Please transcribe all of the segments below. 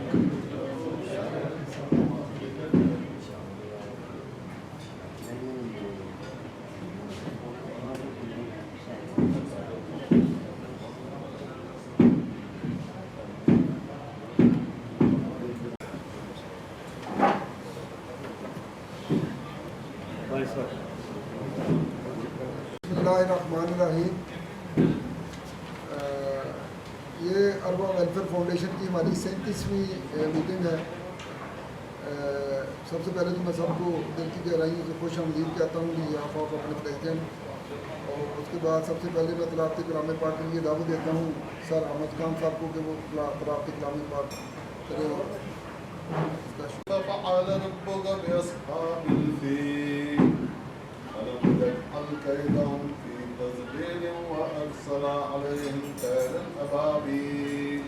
Bismillahirrahmanirrahim. یہ اربا welfare foundation کی ہماری 37ویں میٹنگ ہے. سب سے پہلے تو میں سب کو دل کی گہرائیوں سے خوش آمدید کہتا ہوں کہ آپ اپنے پریزیڈنٹ, اور اس کے بعد سب سے پہلے میں تلاوت کلام پاک کے لیے دعوت دیتا ہوں سر احمد خان صاحب کو کہ وہ تلاوت کلام پاک کرے. فعل ربك بأصحاب الفيل فلم يجعل كيدهم في تضليل وأرسل عليهم طيرا أبابيل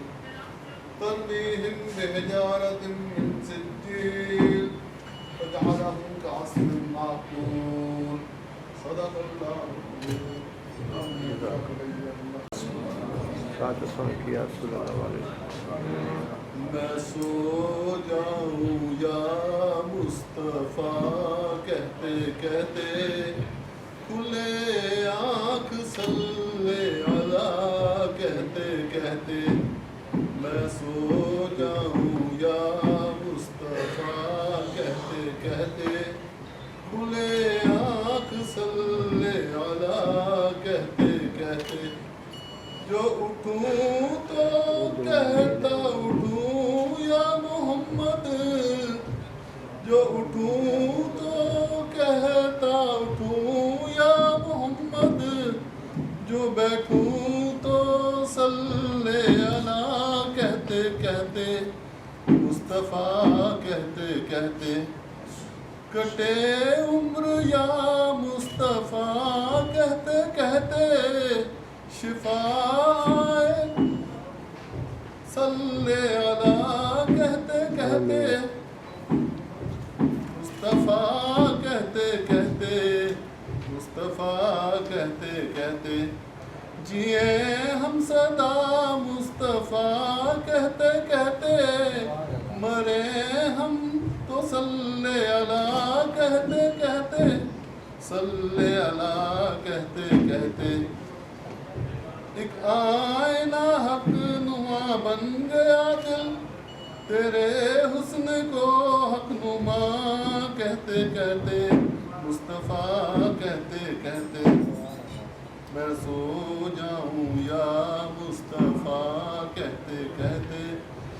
ترميهم بحجارة من سجيل فجعلهم كعصف معقول. صدق الله میں سو جاؤں یا مصطفیٰ کہتے کہتے کھلے آنکھ صلی علیہ کہتے کہتے میں سو جاؤں یا مصطفیٰ کہتے کہتے کھلے آنکھ صلی علیہ کہتے کہتے جو اٹھوں تو کہتا اٹھوں یا محمد, جو اٹھوں تو کہتا اٹھوں یا محمد, جو بیٹھوں تو صلی علیہ کہتے کہتے مصطفیٰ کہتے کہتے کٹے عمر یا مصطفیٰ کہتے کہتے شفائے صلی علیہ کہتے کہتے مصطفیٰ کہتے کہتے مصطفیٰ کہتے کہتے جیے ہم صدا مصطفیٰ کہتے کہتے مرے ہم تو صلی علیہ کہتے کہتے صلی علیہ کہتے کہتے ایک آئینہ حق نما بن گیا دل تیرے حسن کو حق نما کہتے کہتے مصطفیٰ کہتے کہتے میں سو جاؤں یا مصطفیٰ کہتے کہتے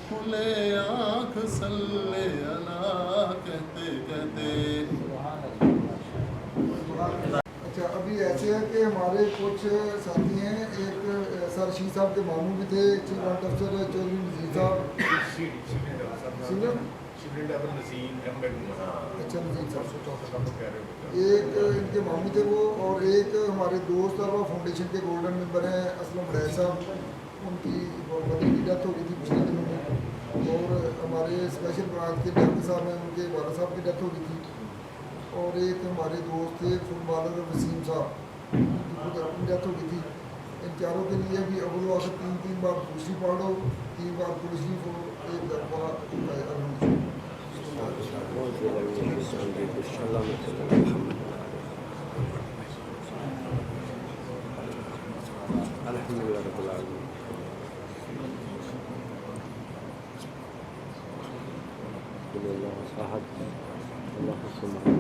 کھلے آنکھ صلی علیہ کہتے کہتے. اچھا, ابھی ایسے ہے کہ ہمارے کچھ ساتھی ہیں, ایک سر رشید صاحب کے ماموں بھی تھے, چیف افسر چودھری نذیر صاحب, اچھا نذیر صاحب, ایک ان کے ماموں تھے وہ, اور ایک ہمارے دوست اربا فاؤنڈیشن کے گولڈن ممبر ہیں اسلم بڑے صاحب, ان کی مدر کی ڈیتھ ہو گئی تھی پچھلے دنوں میں, اور ہمارے اسپیشل برانچ کے ڈاکٹر صاحب ہیں, ان کے والد صاحب کی ڈیتھ ہو گئی تھی, اور ایک ہمارے دوست تھے فٹ بالر وسیم صاحب, اپنی ڈیتھ ہو گئی تھی. ان چاروں کے لیے بھی اول و آخر 3 بار دوسری پڑھو, 3 بار دوسری کو ایک دفعہ الحمدللہ رب العالمین. اللہ صاحب اللہ سبحانہ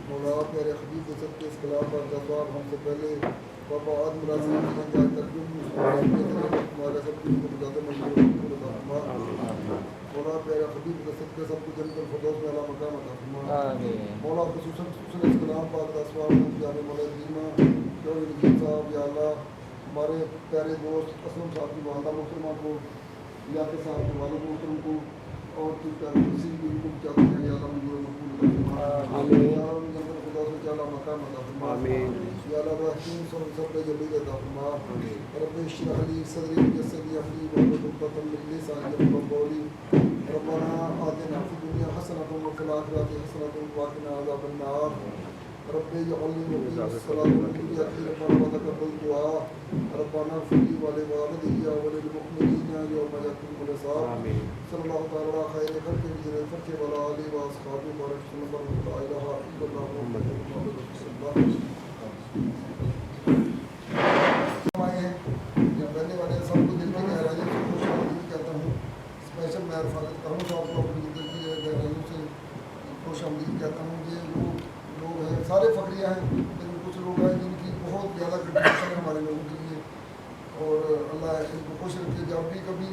مولا मौला प्यारे हबीब के सदके इस कलाम पर जवाब हमसे पहले बाबा आदम अलैहिस्सलाम की जाए तक जो भी हमारा सब कुछ को ज़्यादा मंजूर मौला प्यारे हबीब के सदके सब कुछ जन्नत फिरदौस में अला मकाम अता फरमा मौला खुसूसन इस कलाम पाक का सवाल जाने मौला दीमा जो नजीब साहब या अल्लाह हमारे प्यारे दोस्त असलम साहब की वालदा मोहतरमा को याद साहब के वालिद मोहतरम को और किसी भी को चाहते हैं या अल्लाह मंजूर मकबूल कर फरमा आमीन या अल्लाह जन्नत फिरदौस में अला मकाम अता फरमा आमीन या अल्लाह रहम सब पे जल्दी अता फरमा रब इश्रह ली सदरी वयस्सिर ली अमरी वाहलुल उक़दतम मिन लिसानी यफ़क़हू क़ौली रब्बना आतिना फ़िद दुनिया हसनतन व फ़िल आखिरति हसनतन व क़िना अज़ाबन नार रब्बि इजअलनी मुक़ीमस सलाति व मिन ज़ुर्रिय्यती रब्बना व तक़ब्बल दुआ रब्बना इग़फिर ली व लिवालिदी व लिलमुअ्मिनीना यौम यक़ूमुल हिसाब आमीन सल्लल्लाहु तआला अलैहि खैरि खल्क़ि फर्क़ि व अला आलिहि व अस्हाबिहि व रसूलिल्लाह ला इलाहा इल्लल्लाह मुहम्मदुर रसूलुल्लाह रहने वाले सबको दिल की गहराइयों से खुश कहता हूँ। स्पेशल मैं फारत करूँ तो आपको अपनी दिल की गहराइयों से खुश आमदीद कहता हूँ। ये वो लोग हैं, सारे फकरिया हैं, लेकिन कुछ लोग हैं जिनकी बहुत ज़्यादा कंट्रीब्यूशन है हमारे लोगों के लिए, और अल्लाह इनको खुश रखे। जब भी कभी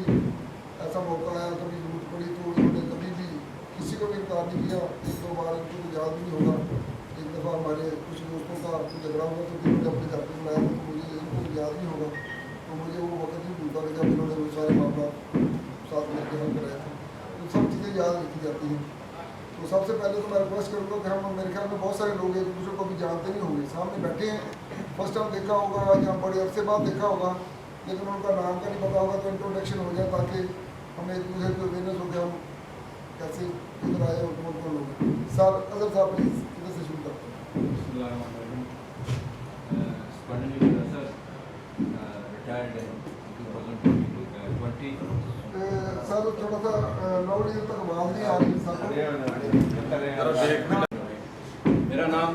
ऐसा मौका आया, कभी जरूरत पड़ी, तो इन्होंने कभी भी किसी को भी इनकार नहीं किया। एक दो बार इनको तो याद भी नहीं होगा, एक दफ़ा हमारे कुछ दोस्तों का झगड़ा हुआ तो इन्होंने अपने घर पर बुलाया, तो मुझे इनको याद नहीं होगा, तो मुझे वो वक्त नहीं भूलता कि जब इन्होंने वो सारे मामला साथ मिलकर हल कराए थे। तो सब चीज़ें याद रखी जाती हैं। तो सबसे पहले तो मैं रिक्वेस्ट करूँगा कि हम मेरे ख्याल में बहुत सारे लोग एक दूसरे को भी जानते नहीं होंगे, सामने बैठे हैं, फर्स्ट टाइम देखा होगा या बड़े अरसे बाद देखा होगा, लेकिन उनका नाम का नहीं पता होगा, तो इंट्रोडक्शन हो जाए ताकि हमें एक दूसरे को अवेयरनेस हो गया हम कैसे इधर आए और कौन कौन लोग। सर अजहर साहब प्लीज़ इधर से शुरू करते हैं। retired in 2020. सर थोड़ा सा लाउड इधर तक आवाज़ नहीं आ रही है सर। मेरा नाम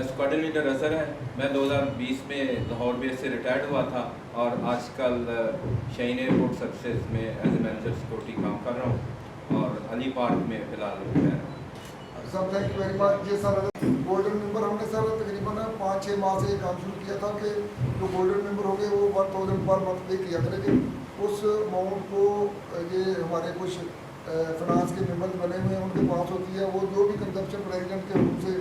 स्क्वाड्रन लीडर अजहर है। मैं 2020 में लाहौर बेस से रिटायर्ड हुआ था और आजकल शाहीन एयरपोर्ट सर्विसेज में एज ए मैनेजर सिक्योरिटी काम कर रहा हूँ और अली पार्क में फ़िलहाल रह रहा हूँ। Sir thank you very much. ये सर गोल्डन मेंबर हमने सर तकरीबन 5-6 माह से काम शुरू किया था कि जो गोल्डन मेंबर हो गए वो 1000 पर मंथ पे किया करेंगे। उस अमाउंट को ये हमारे कुछ फाइनेंस के मेंबर बने हुए हैं उनके पास होती है, वो जो भी कंजप्शन प्रेसिडेंट के रूप से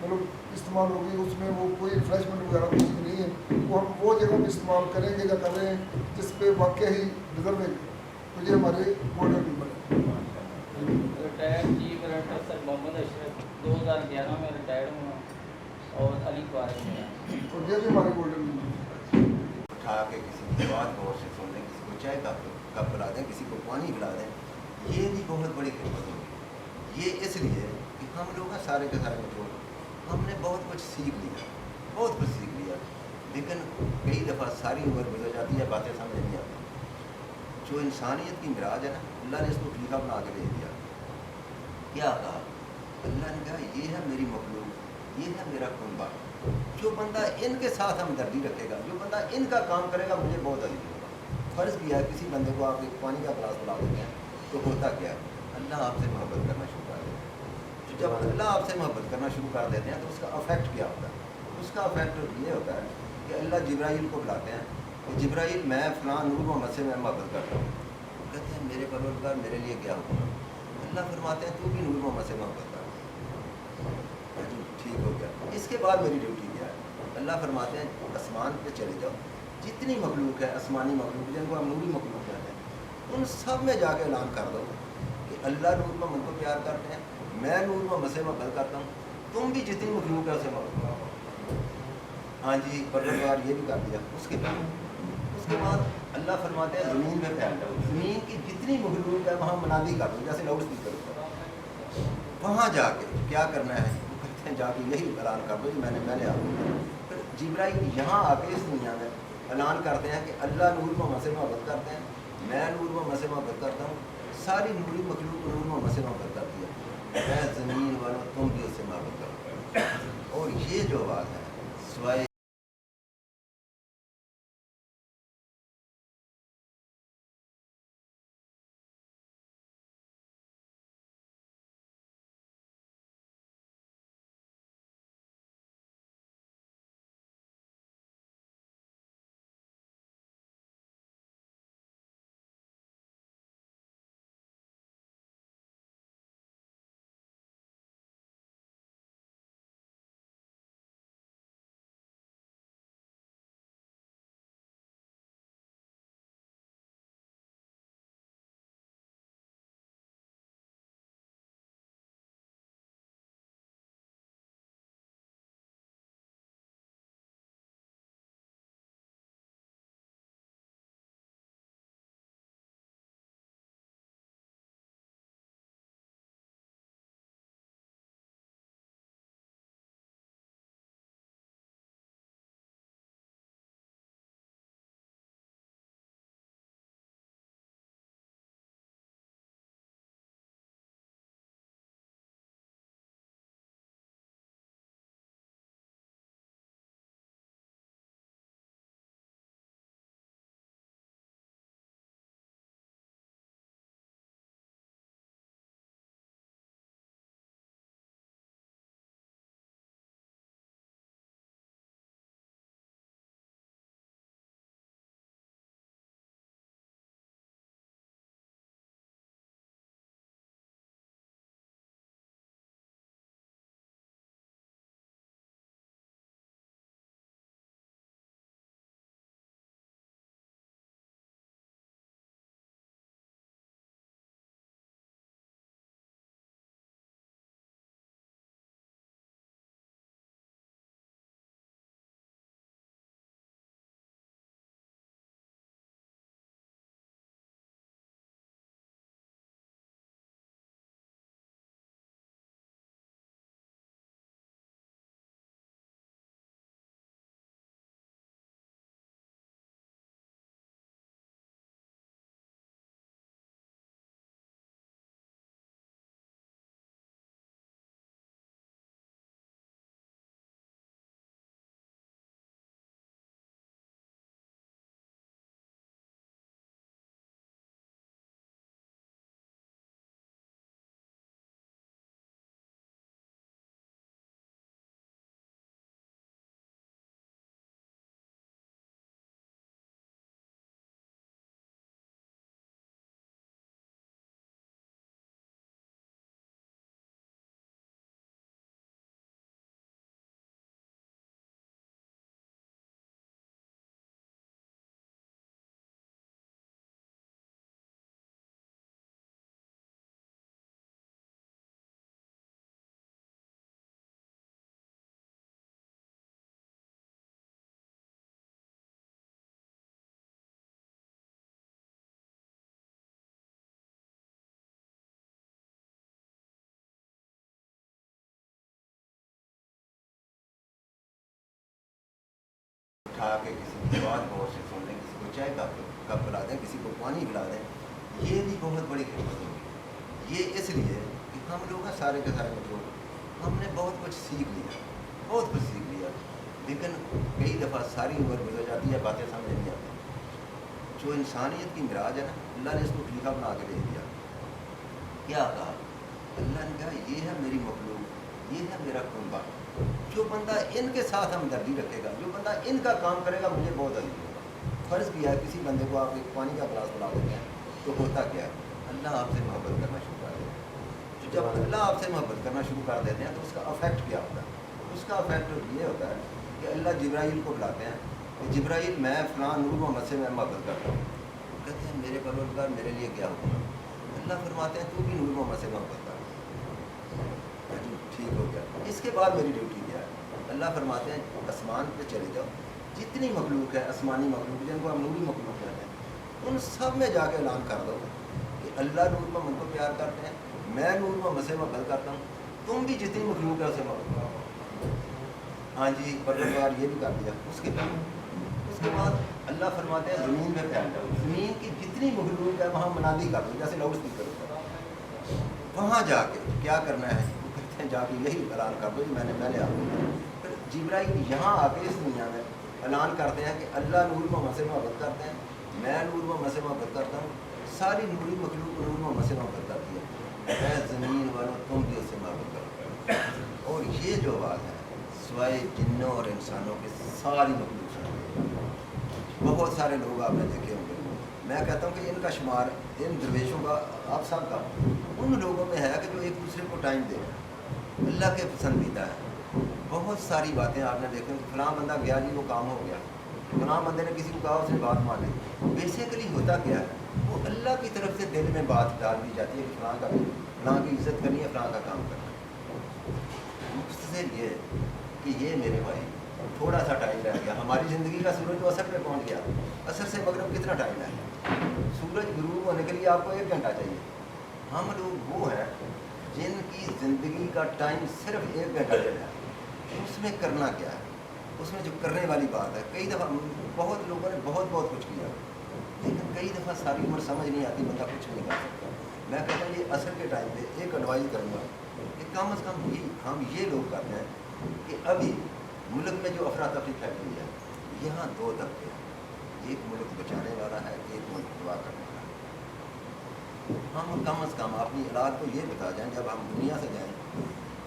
मतलब इस्तेमाल होगी, उसमें वो कोई रिफ्रेशमेंट वगैरह कुछ नहीं है, वो हम वो जगह पे इस्तेमाल करेंगे या कर रहे हैं जिस पे वाकई ही रिजर्व है। तो ये हमारे गोल्डन मेंबर है। Retired chief director sir Mohammad Ashraf 2011 में रिटायर्ड हुआ और अली पार्क में हैं। और ये भी हमारे गोल्डन मेंबर उठा के किसी की बात गौर से सुन लें, किसी को चाय का कप पिला दें, किसी को पानी पिला दें, ये भी बहुत बड़ी खिदमत होगी। ये इसलिए कि हम लोग हैं सारे के सारे लोग, हमने बहुत कुछ सीख लिया, बहुत कुछ सीख लिया, लेकिन कई दफ़ा सारी उम्र गुजर जाती है, बातें समझ नहीं आती। जो इंसानियत की मिराज है ना, अल्लाह ने इसको खलीफा बना के दे दिया। क्या कहा अल्लाह ने? कहा ये है मेरी मखलूक, ये है मेरा कुनबा, जो बंदा इनके साथ हमदर्दी रखेगा, जो बंदा इनका काम करेगा, मुझे बहुत अजीब होगा। फ़र्ज़ किया है किसी बंदे को आप एक पानी का गिलास पिला देते हैं तो होता क्या है, अल्लाह आपसे मोहब्बत करना शुरू कर देते हैं। तो जब अल्लाह आपसे मोहब्बत करना शुरू कर देते हैं तो उसका अफेक्ट क्या होता है? उसका अफेक्ट ये होता है कि अल्लाह जिब्राइल को बुलाते हैं कि जिब्राइल मैं फ़लाँ नूर मोहम्मद से मैं मोहब्बत करता हूँ। कहते हैं मेरे परवरदिगार मेरे लिए क्या हुक्म है? अल्लाह फरमाते हैं तू भी नूर मोहम्मद से मोहब्बत कर। ठीक हो गया, इसके बाद मेरी ड्यूटी क्या है? अल्लाह फरमाते हैं आसमान पे चले जाओ, जितनी मखलूक है आसमानी मखलूक जिनको हम नूरी मखलूक कहते हैं, उन सब में जाके ऐलान कर दो कि अल्लाह नूर मोहम्मद को प्यार करते हैं, मैं नूर मोहम्मद से मोहब्बत करता हूँ, तुम भी जितनी मखलूक है उसे मोहब्बत करो। हाँ जी, परवरदिगार ये भी कर दिया। उसके बाद अल्लाह फरमाते हैं ज़मीन में फैल जाओ, ज़मीन की जितनी मखलूक है वहाँ मनादी कर दो, जैसे लाउड स्पीकर होता है। वहाँ जाके क्या करना है? कहते हैं जाके यही ऐलान कर दो कि मैंने आपको। फिर जिब्राइल यहाँ आके इस दुनिया में ऐलान करते हैं कि अल्लाह नूर मोहम्मद से मोहब्बत करते हैं, मैं नूर मोहम्मद से मोहब्बत करता हूँ, सारी नूरी मखलूक नूर मोहम्मद से मोहब्बत करती है, मैं ज़मीन वालों तुम भी उससे मोहब्बत करो। और ये जो बात है स्वाय उठा के किसी की बात गौर से सुन लें, किसी को चाय का कप पिला दें, किसी को पानी पिला दें, ये भी बहुत बड़ी खिदमत होगी। ये इसलिए कि हम लोग हैं सारे के सारे लोग, हमने बहुत कुछ सीख लिया, बहुत कुछ सीख लिया, लेकिन कई दफ़ा सारी उम्र गुजर जाती है, बातें समझ नहीं आती। जो इंसानियत की मिराज है ना, अल्लाह ने इसको खलीफा बना के दे दिया। क्या कहा अल्लाह ने? कहा ये है मेरी मखलूक, ये है मेरा कुंबा, जो बंदा इनके साथ हमदर्दी रखेगा, जो बंदा इनका काम करेगा, मुझे बहुत अजीब होगा। फ़र्ज़ किया है किसी बंदे को आप एक पानी का गिलास पिला देते हैं, तो होता क्या है, अल्लाह आपसे मोहब्बत करना शुरू कर देता है। तो जब अल्लाह आपसे मोहब्बत करना शुरू कर देते हैं तो उसका अफेक्ट क्या होता है? उसका अफेक्ट ये होता है कि अल्लाह जिब्राइल को बुलाते हैं कि जिब्राइल मैं फ़लाँ नूर मोहम्मद से मैं मोहब्बत करता हूँ। कहते हैं मेरे परवरदिगार मेरे लिए क्या हुआ? अल्लाह फरमाते हैं तू भी नूर मोहम्मद से मोहब्बत कर। ठीक हो गया, इसके बाद मेरी ड्यूटी क्या है? अल्लाह फरमाते हैं आसमान पे चले जाओ, जितनी मखलूक है आसमानी मखलूक जिनको हम नूरी मखलूक कहते हैं, उन सब में जाके ऐलान कर दो कि अल्लाह नूर मोहम्मद को प्यार करते हैं, मैं नूर मोहम्मद से मोहब्बत करता हूँ, तुम भी जितनी मखलूक है उसे मोहब्बत करो। हाँ जी, परवरदिगार ये भी कर दिया। उसके बाद अल्लाह फरमाते हैं ज़मीन में फैल जाओ, ज़मीन की जितनी मखलूक है वहाँ मनादी कर दो, जैसे लाउड स्पीकर होता है। वहाँ जाके क्या करना है? वो कहते हैं जाके यही ऐलान कर दो मैंने आपको। फिर जिब्राइल यहाँ आके इस दुनिया में ऐलान करते हैं कि अल्लाह नूर मोहम्मद से मोहब्बत करते हैं, मैं नूर मोहम्मद से मोहब्बत करता हूँ, सारी नूरी मखलूक नूर मोहम्मद से मोहब्बत करती है, मैं ज़मीन वालों तुम भी उससे मोहब्बत करो। और ये जो बात है सिवाय जिन्नों और इंसानों के सारी मखलूक से, बहुत सारे लोग आपने देखे होंगे, मैं कहता हूँ कि इनका शुमार इन दरवेशों का आप सब का उन लोगों में है कि जो एक दूसरे को टाइम दे, अल्लाह के पसंदीदा है। बहुत सारी बातें आपने देखी कि फलां बंदा गया जी वो काम हो गया, फलां बंदे ने किसी को कहा उसने बात मान ली। बेसिकली होता क्या है, वो अल्लाह की तरफ से दिल में बात डाल दी जाती है कि फलां की इज़्ज़त करनी है, फलां का काम करना है। मुख्तसर ये कि ये मेरे भाई थोड़ा सा टाइम रह गया, हमारी ज़िंदगी का सूरज तो असर पे पहुँच गया, असर से मगरब कितना टाइम है? सूरज गुरूब होने के लिए आपको 1 घंटा चाहिए। हम लोग वो हैं जिनकी ज़िंदगी का टाइम सिर्फ 1 घंटा चला है, उसमें करना क्या है, उसमें जो करने वाली बात है। कई दफ़ा बहुत लोगों ने बहुत कुछ किया, लेकिन कई दफ़ा सारी उम्र समझ नहीं आती, बंदा कुछ नहीं कर सकता। मैं कहता हूँ ये असर के टाइम पे एक एडवाइस करूँगा कि कम अज़ कम हम ये लोग करते हैं कि अभी मुल्क में जो अफरा तफरी फैली है, यहाँ 2 तबके हैं, एक मुल्क बचाने वाला है, एक मुल्क तबाह करने वाला है। हम कम अज़ कम अपनी औलाद को ये बता जाएं जब हम दुनिया से जाएं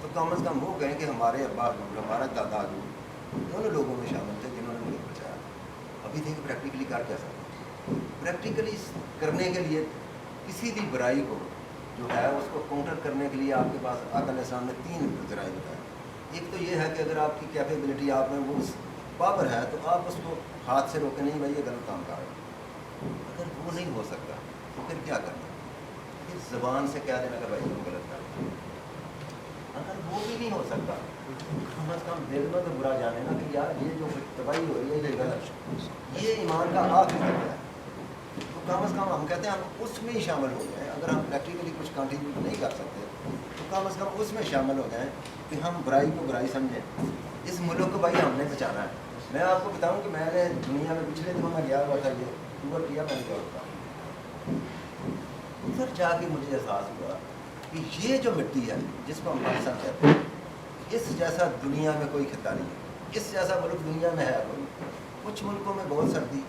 तो कम अज़ कम वो कहें कि हमारे अब्बा हमारा दादा उन लोगों में शामिल थे जिन्होंने मुल्क बचाया। अभी देखिए प्रैक्टिकली कर क्या सकते, प्रैक्टिकली करने के लिए किसी भी बुराई को जो है उसको काउंटर करने के लिए आपके पास आका अलैहिस्सलाम ने 3 ज़राए बताए। एक तो ये है कि अगर आपकी कैपेबिलिटी आप में वो पावर है तो आप उसको हाथ से रोकें, नहीं भाई ये गलत काम कर रहे हैं। अगर वो नहीं हो सकता तो फिर क्या करना, फिर ज़बान से कह देना कि भाई वो गलत कर रहे हैं। अगर वो भी नहीं हो सकता कम अज़ कम दिल में तो बुरा जाने ना कि यार ये जो तबाही हो रही है ये गलत, ये ईमान का आखिरी दर्जा है। तो कम अज़ कम हम कहते हैं हम उसमें ही शामिल हो जाएँ। अगर हम प्रैक्टिकली कुछ कंट्रीब्यूट नहीं कर सकते तो कम अज़ कम उसमें शामिल हो जाएँ कि हम बुराई को बुराई समझें। इस मुल्क को भाई हमने बचाना है। मैं आपको बताऊं कि मैंने दुनिया में पिछले दिनों में गया हुआ था, ये टूर किया मैंने दौड़ का, उधर जाके मुझे एहसास हुआ कि ये जो मिट्टी है जिसको हम पाकिस्तान कहते हैं, इस जैसा दुनिया में कोई खिता नहीं है, इस जैसा मुल्क दुनिया में है कोई। कुछ मुल्कों में बहुत सर्दी,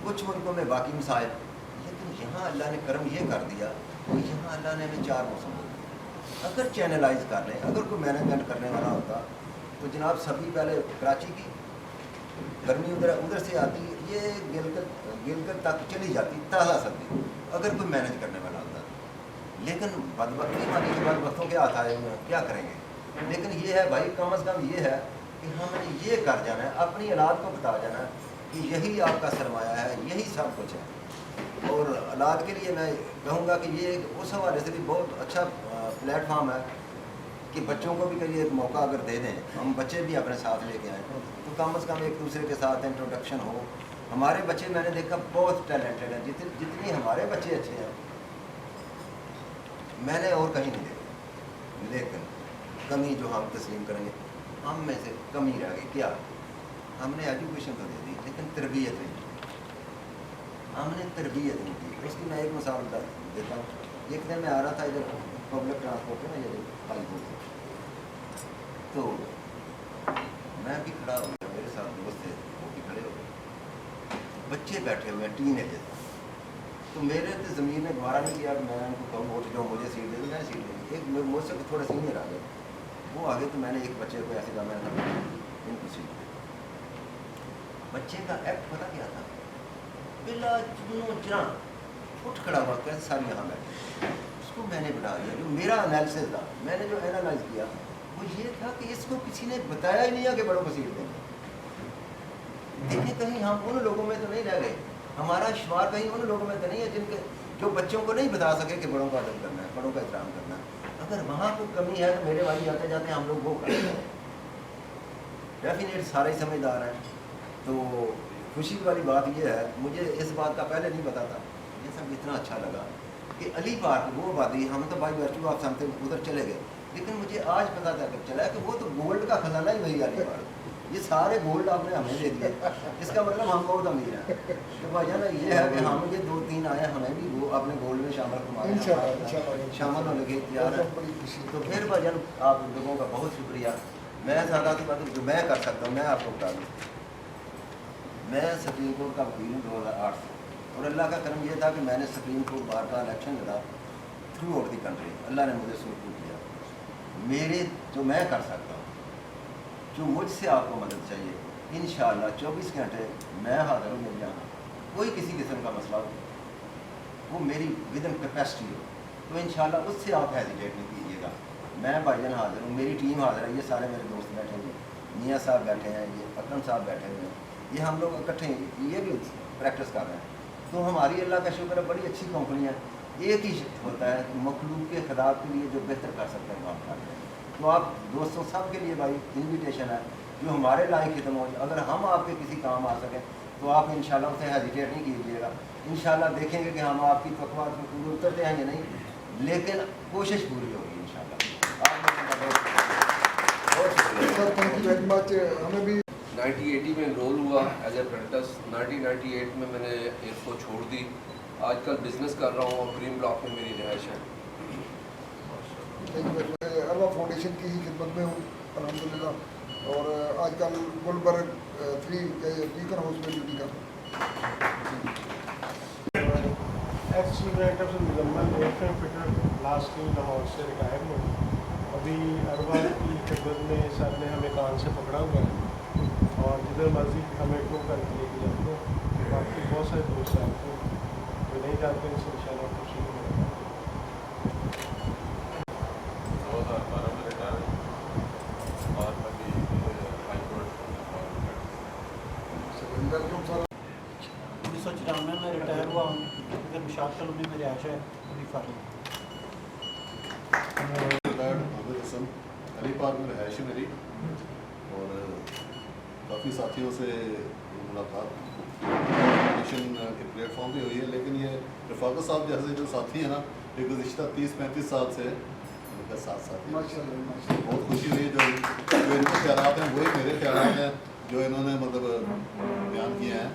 कुछ मुल्कों में बाकी मिसाइल, लेकिन यहाँ अल्लाह ने करम ये कर दिया कि यहाँ अल्लाह ने हमें 4 मौसम दे दिए। अगर चैनलाइज कर लें, अगर कोई मैनेजमेंट करने वाला होता तो जनाब सभी पहले कराची की गर्मी उधर से आती, ये गिलगित तक चली जाती ताज़ा सर्दी, अगर कोई मैनेज करने वाला होता। लेकिन बदबख्ती मानी के बाद वक्तों के हाथ आए हुए हैं, क्या करेंगे। लेकिन ये है भाई कम अज़ कम ये है कि हमने ये कर जाना है, अपनी औलाद को बता जाना है कि यही आपका सरमाया है, यही सब कुछ है। और औलाद के लिए मैं कहूँगा कि ये उस हवाले से भी बहुत अच्छा प्लेटफार्म है कि बच्चों को भी कभी एक मौका अगर दे दें, हम बच्चे भी अपने साथ लेके आएँ तो कम अज़ कम एक दूसरे के साथ इंट्रोडक्शन हो। हमारे बच्चे मैंने देखा बहुत टैलेंटेड हैं, जितनी हमारे बच्चे अच्छे हैं मैंने और कहीं नहीं देखा। लेकिन कमी जो हम तस्लीम करेंगे, हम में से कमी रह गई क्या, हमने एजुकेशन तो दे दी लेकिन तरबियत नहीं दी, हमने तरबियत नहीं दी। उसकी मैं एक मिसाल देता हूँ। एक दिन मैं आ रहा था इधर पब्लिक ट्रांसपोर्ट में, ये पाईपुर से, तो मैं भी खड़ा हो गया, मेरे साथ दोस्त थे वो भी खड़े हो गए, बच्चे बैठे हुए हैं टीन एज, तो मेरे तो ज़मीन ने गवारा नहीं किया, मैं उनको कहूँ उठ जाओ मुझे सीट दे दो, मैं सीट दे दी। एक मुझसे थोड़ा सीनियर आ गए, वो आगे, तो मैंने एक बच्चे को ऐसे कहा, मैंने कहा इनको सीट दे। बच्चे का एक्ट पता क्या था, बिला जुनून जरा उठ खड़ा हुआ, कैसे सारे यहाँ बैठे, उसको मैंने बिठा दिया। जो मेरा एनालिसिस था, मैंने जो एनालाइज किया वो ये था कि इसको किसी ने बताया ही नहीं है कि बड़ों को सीट देंगे। देखिए कहीं हम उन लोगों में तो नहीं रह गए, हमारा शुमार कहीं उन लोगों में तो नहीं है जिनके जो बच्चों को नहीं बता सके कि बड़ों का अदब करना है, बड़ों का एहतराम करना है। अगर वहाँ कोई कमी है तो मेरे भाई आते जाते हम लोग वो करते हैं। डेफिनेट सारे ही समझदार हैं। तो खुशी वाली बात यह है, मुझे इस बात का पहले नहीं पता था, ये सब इतना अच्छा लगा कि अली पार्क वो आबादी, हम तो भाई वर्चू आप समथिंग उधर चले गए, लेकिन मुझे आज पता चला कि वो तो गोल्ड का खजाना ही वही अली पार्क, ये सारे गोल्ड आपने हमें दे दिए, इसका मतलब हम बहुत अमीर हैं। तो भाईजान ये है कि हम ये 2-3 आए, हमें भी वो अपने गोल्ड में शामिल शामिल होने के तैयार है। तो फिर भाईजान आप लोगों का बहुत शुक्रिया। मैं ज़्यादा की बात जो मैं कर सकता हूँ मैं आपको बता दूँ, मैं सुप्रीम कोर्ट का वकील हूँ 2008 से, और अल्लाह का करम ये था कि मैंने सुप्रीम कोर्ट बार का इलेक्शन लड़ा थ्रू आउट दी कंट्री। अल्लाह ने मुझे सूट किया। मेरे जो मैं कर सकता हूँ, जो मुझसे आपको मदद चाहिए, इंशाअल्लाह 24 घंटे मैं हाजिर हूँ। मेरे यहाँ कोई किसी किस्म का मसला हो, वो मेरी विदन कैपेसिटी हो, तो इंशाअल्लाह उससे आप हेजिटेट नहीं कीजिएगा। मैं भाईजान हाजिर हूँ, मेरी टीम हाजिर है, ये सारे मेरे दोस्त बैठे हुए, मियाँ साहब बैठे हैं, ये अकरम साहब बैठे हुए हैं, ये हम लोग इकट्ठे ये भी प्रैक्टिस कर रहे हैं। तो हमारी अल्लाह का शुक्र है बड़ी अच्छी कंपनी है। एक ही होता है कि मखलूक के खिलाफ के लिए जो बेहतर कर सकते हैं काम कर रहे हैं। तो आप दोस्तों सब के लिए भाई इन्विटेशन है, जो हमारे लायक खत्म हो, अगर हम आपके किसी काम आ सकें तो आप इंशाल्लाह उसे हेजिटेट नहीं कीजिएगा। इंशाल्लाह देखेंगे कि हम आपकी तकवात में पूरे उतरते हैं या नहीं, लेकिन कोशिश पूरी होगी इंशाल्लाह। बहुत शुक्रिया। Thank you very much. हमें भी 1980 में इनरोल हुआ एज ए अप्रेंटिस। 1998 में मैंने एयरफोर्स छोड़ दी। आजकल बिजनेस कर रहा हूँ और ग्रीन ब्लॉक में मेरी रिहाइश है। अरवा फाउंडेशन की ही खिदमत में हूँ अल्हम्दुलिल्लाह, और आजकल गुलबर्ग 3 बीकन हाउस में ड्यूटी कर रहा हूँ। एक्स चीफ डायरेक्टर से Muzammil airframe fitter last in Lahore से रिटायर हुए। अभी अरवा की खिदमत में सर ने हमें कान से पकड़ा हुआ है और जिधर मर्जी हमें टो करके लेके जाते हैं। बाकी बहुत सारे दोस्त हैं आपको जो नहीं जानते हैं, इनसे इंशाल्लाह खुशी मिलेगा। 2012 में रिटायर हुआ और अभी हाई कोर्ट 1994 में रिटायर हुआ हूँ, इधर निशात कॉलोनी में रिहाइश है। अभी फारिग रिटायर्ड आबिद हसन, अली पार्क में रिहाइश है मेरी, और काफ़ी साथियों से मुलाकात मिशन के प्लेटफॉर्म भी हुई है। लेकिन ये रफाकत साहब जैसे जो साथी हैं ना, ये गुज़िश्ता 30-35 साल से उनका साथ साथी, बहुत खुशी हुई। जो इनके ख्यालात हैं वही मेरे ख्यालात हैं जो इन्होंने मतलब बयान किए हैं।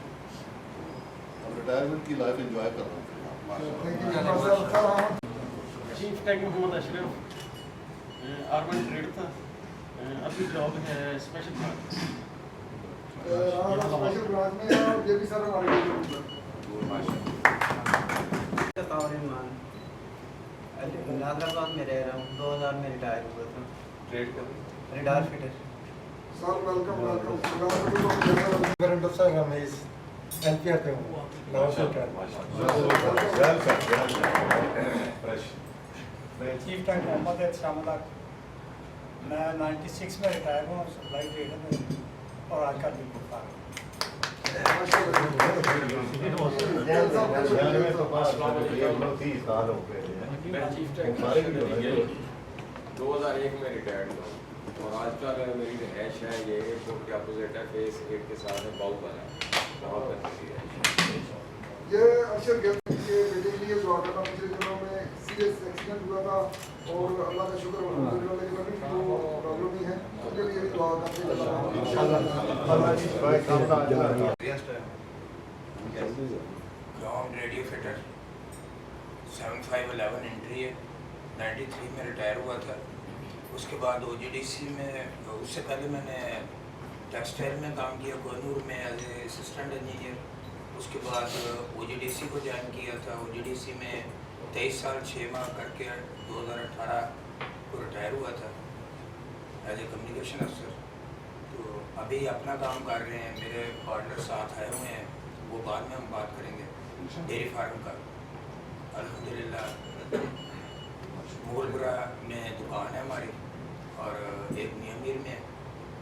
अब रिटायरमेंट की लाइफ एंजॉय कर रहा हूँ। चीफ टैग मोहम्मद अशरफ, अर्बन ट्रेड था, अभी जॉब है स्पेशल ब्रांच में, और ये भी सारा हमारे नादराबाद में रह रहा हूँ। 2000 में रिटायर हुआ था। ट्रेड कर radar fitter. Sir welcome welcome. Ramesh LPR पे हूँ। चीफ टैग मोहम्मद शामला, मैं 96 में रिटायर हुआ, सप्लाई ट्रेडर में, और आजकल बिल्कुल मैं चीफ टेक्निशियन 2001 में रिटायर्ड हुआ और आजकल मेरी रिहाइश है ये एयरपोर्ट के अपोजिट है, फेस 8 के साथ है, बाउबल है, वहाँ पर मेरी रिहाइश है। ये अशर के बेटे के लिए जो ऑर्डर पिछले दिनों में सीरियस एक्सीडेंट हुआ था और अल्लाह का शुक्र अल्हम्दुलिल्लाह, लेकिन अभी जो प्रॉब्लम ही है उसके लिए भी दुआ करते हैं ग्राउंड रेडियो फिटर 7511 एंट्री है। 93 में रिटायर हुआ था। उसके बाद OGDC में, उससे पहले मैंने टेक्सटाइल में काम किया कोहिनूर में एज ए असिस्टेंट इंजीनियर। उसके बाद OGDC को ज्वाइन किया था। OGDC में 23 साल 6 माह करके 2018 को रिटायर हुआ था एज ए कम्युनिकेशन अफसर। तो अभी अपना काम कर रहे हैं, मेरे पार्टनर साथ आए हुए हैं, वो बाद में हम बात करेंगे डेयरी फार्म का। अल्हम्दुलिल्लाह मुगलपुरा में दुकान है हमारी और एक मियाँ मीर में,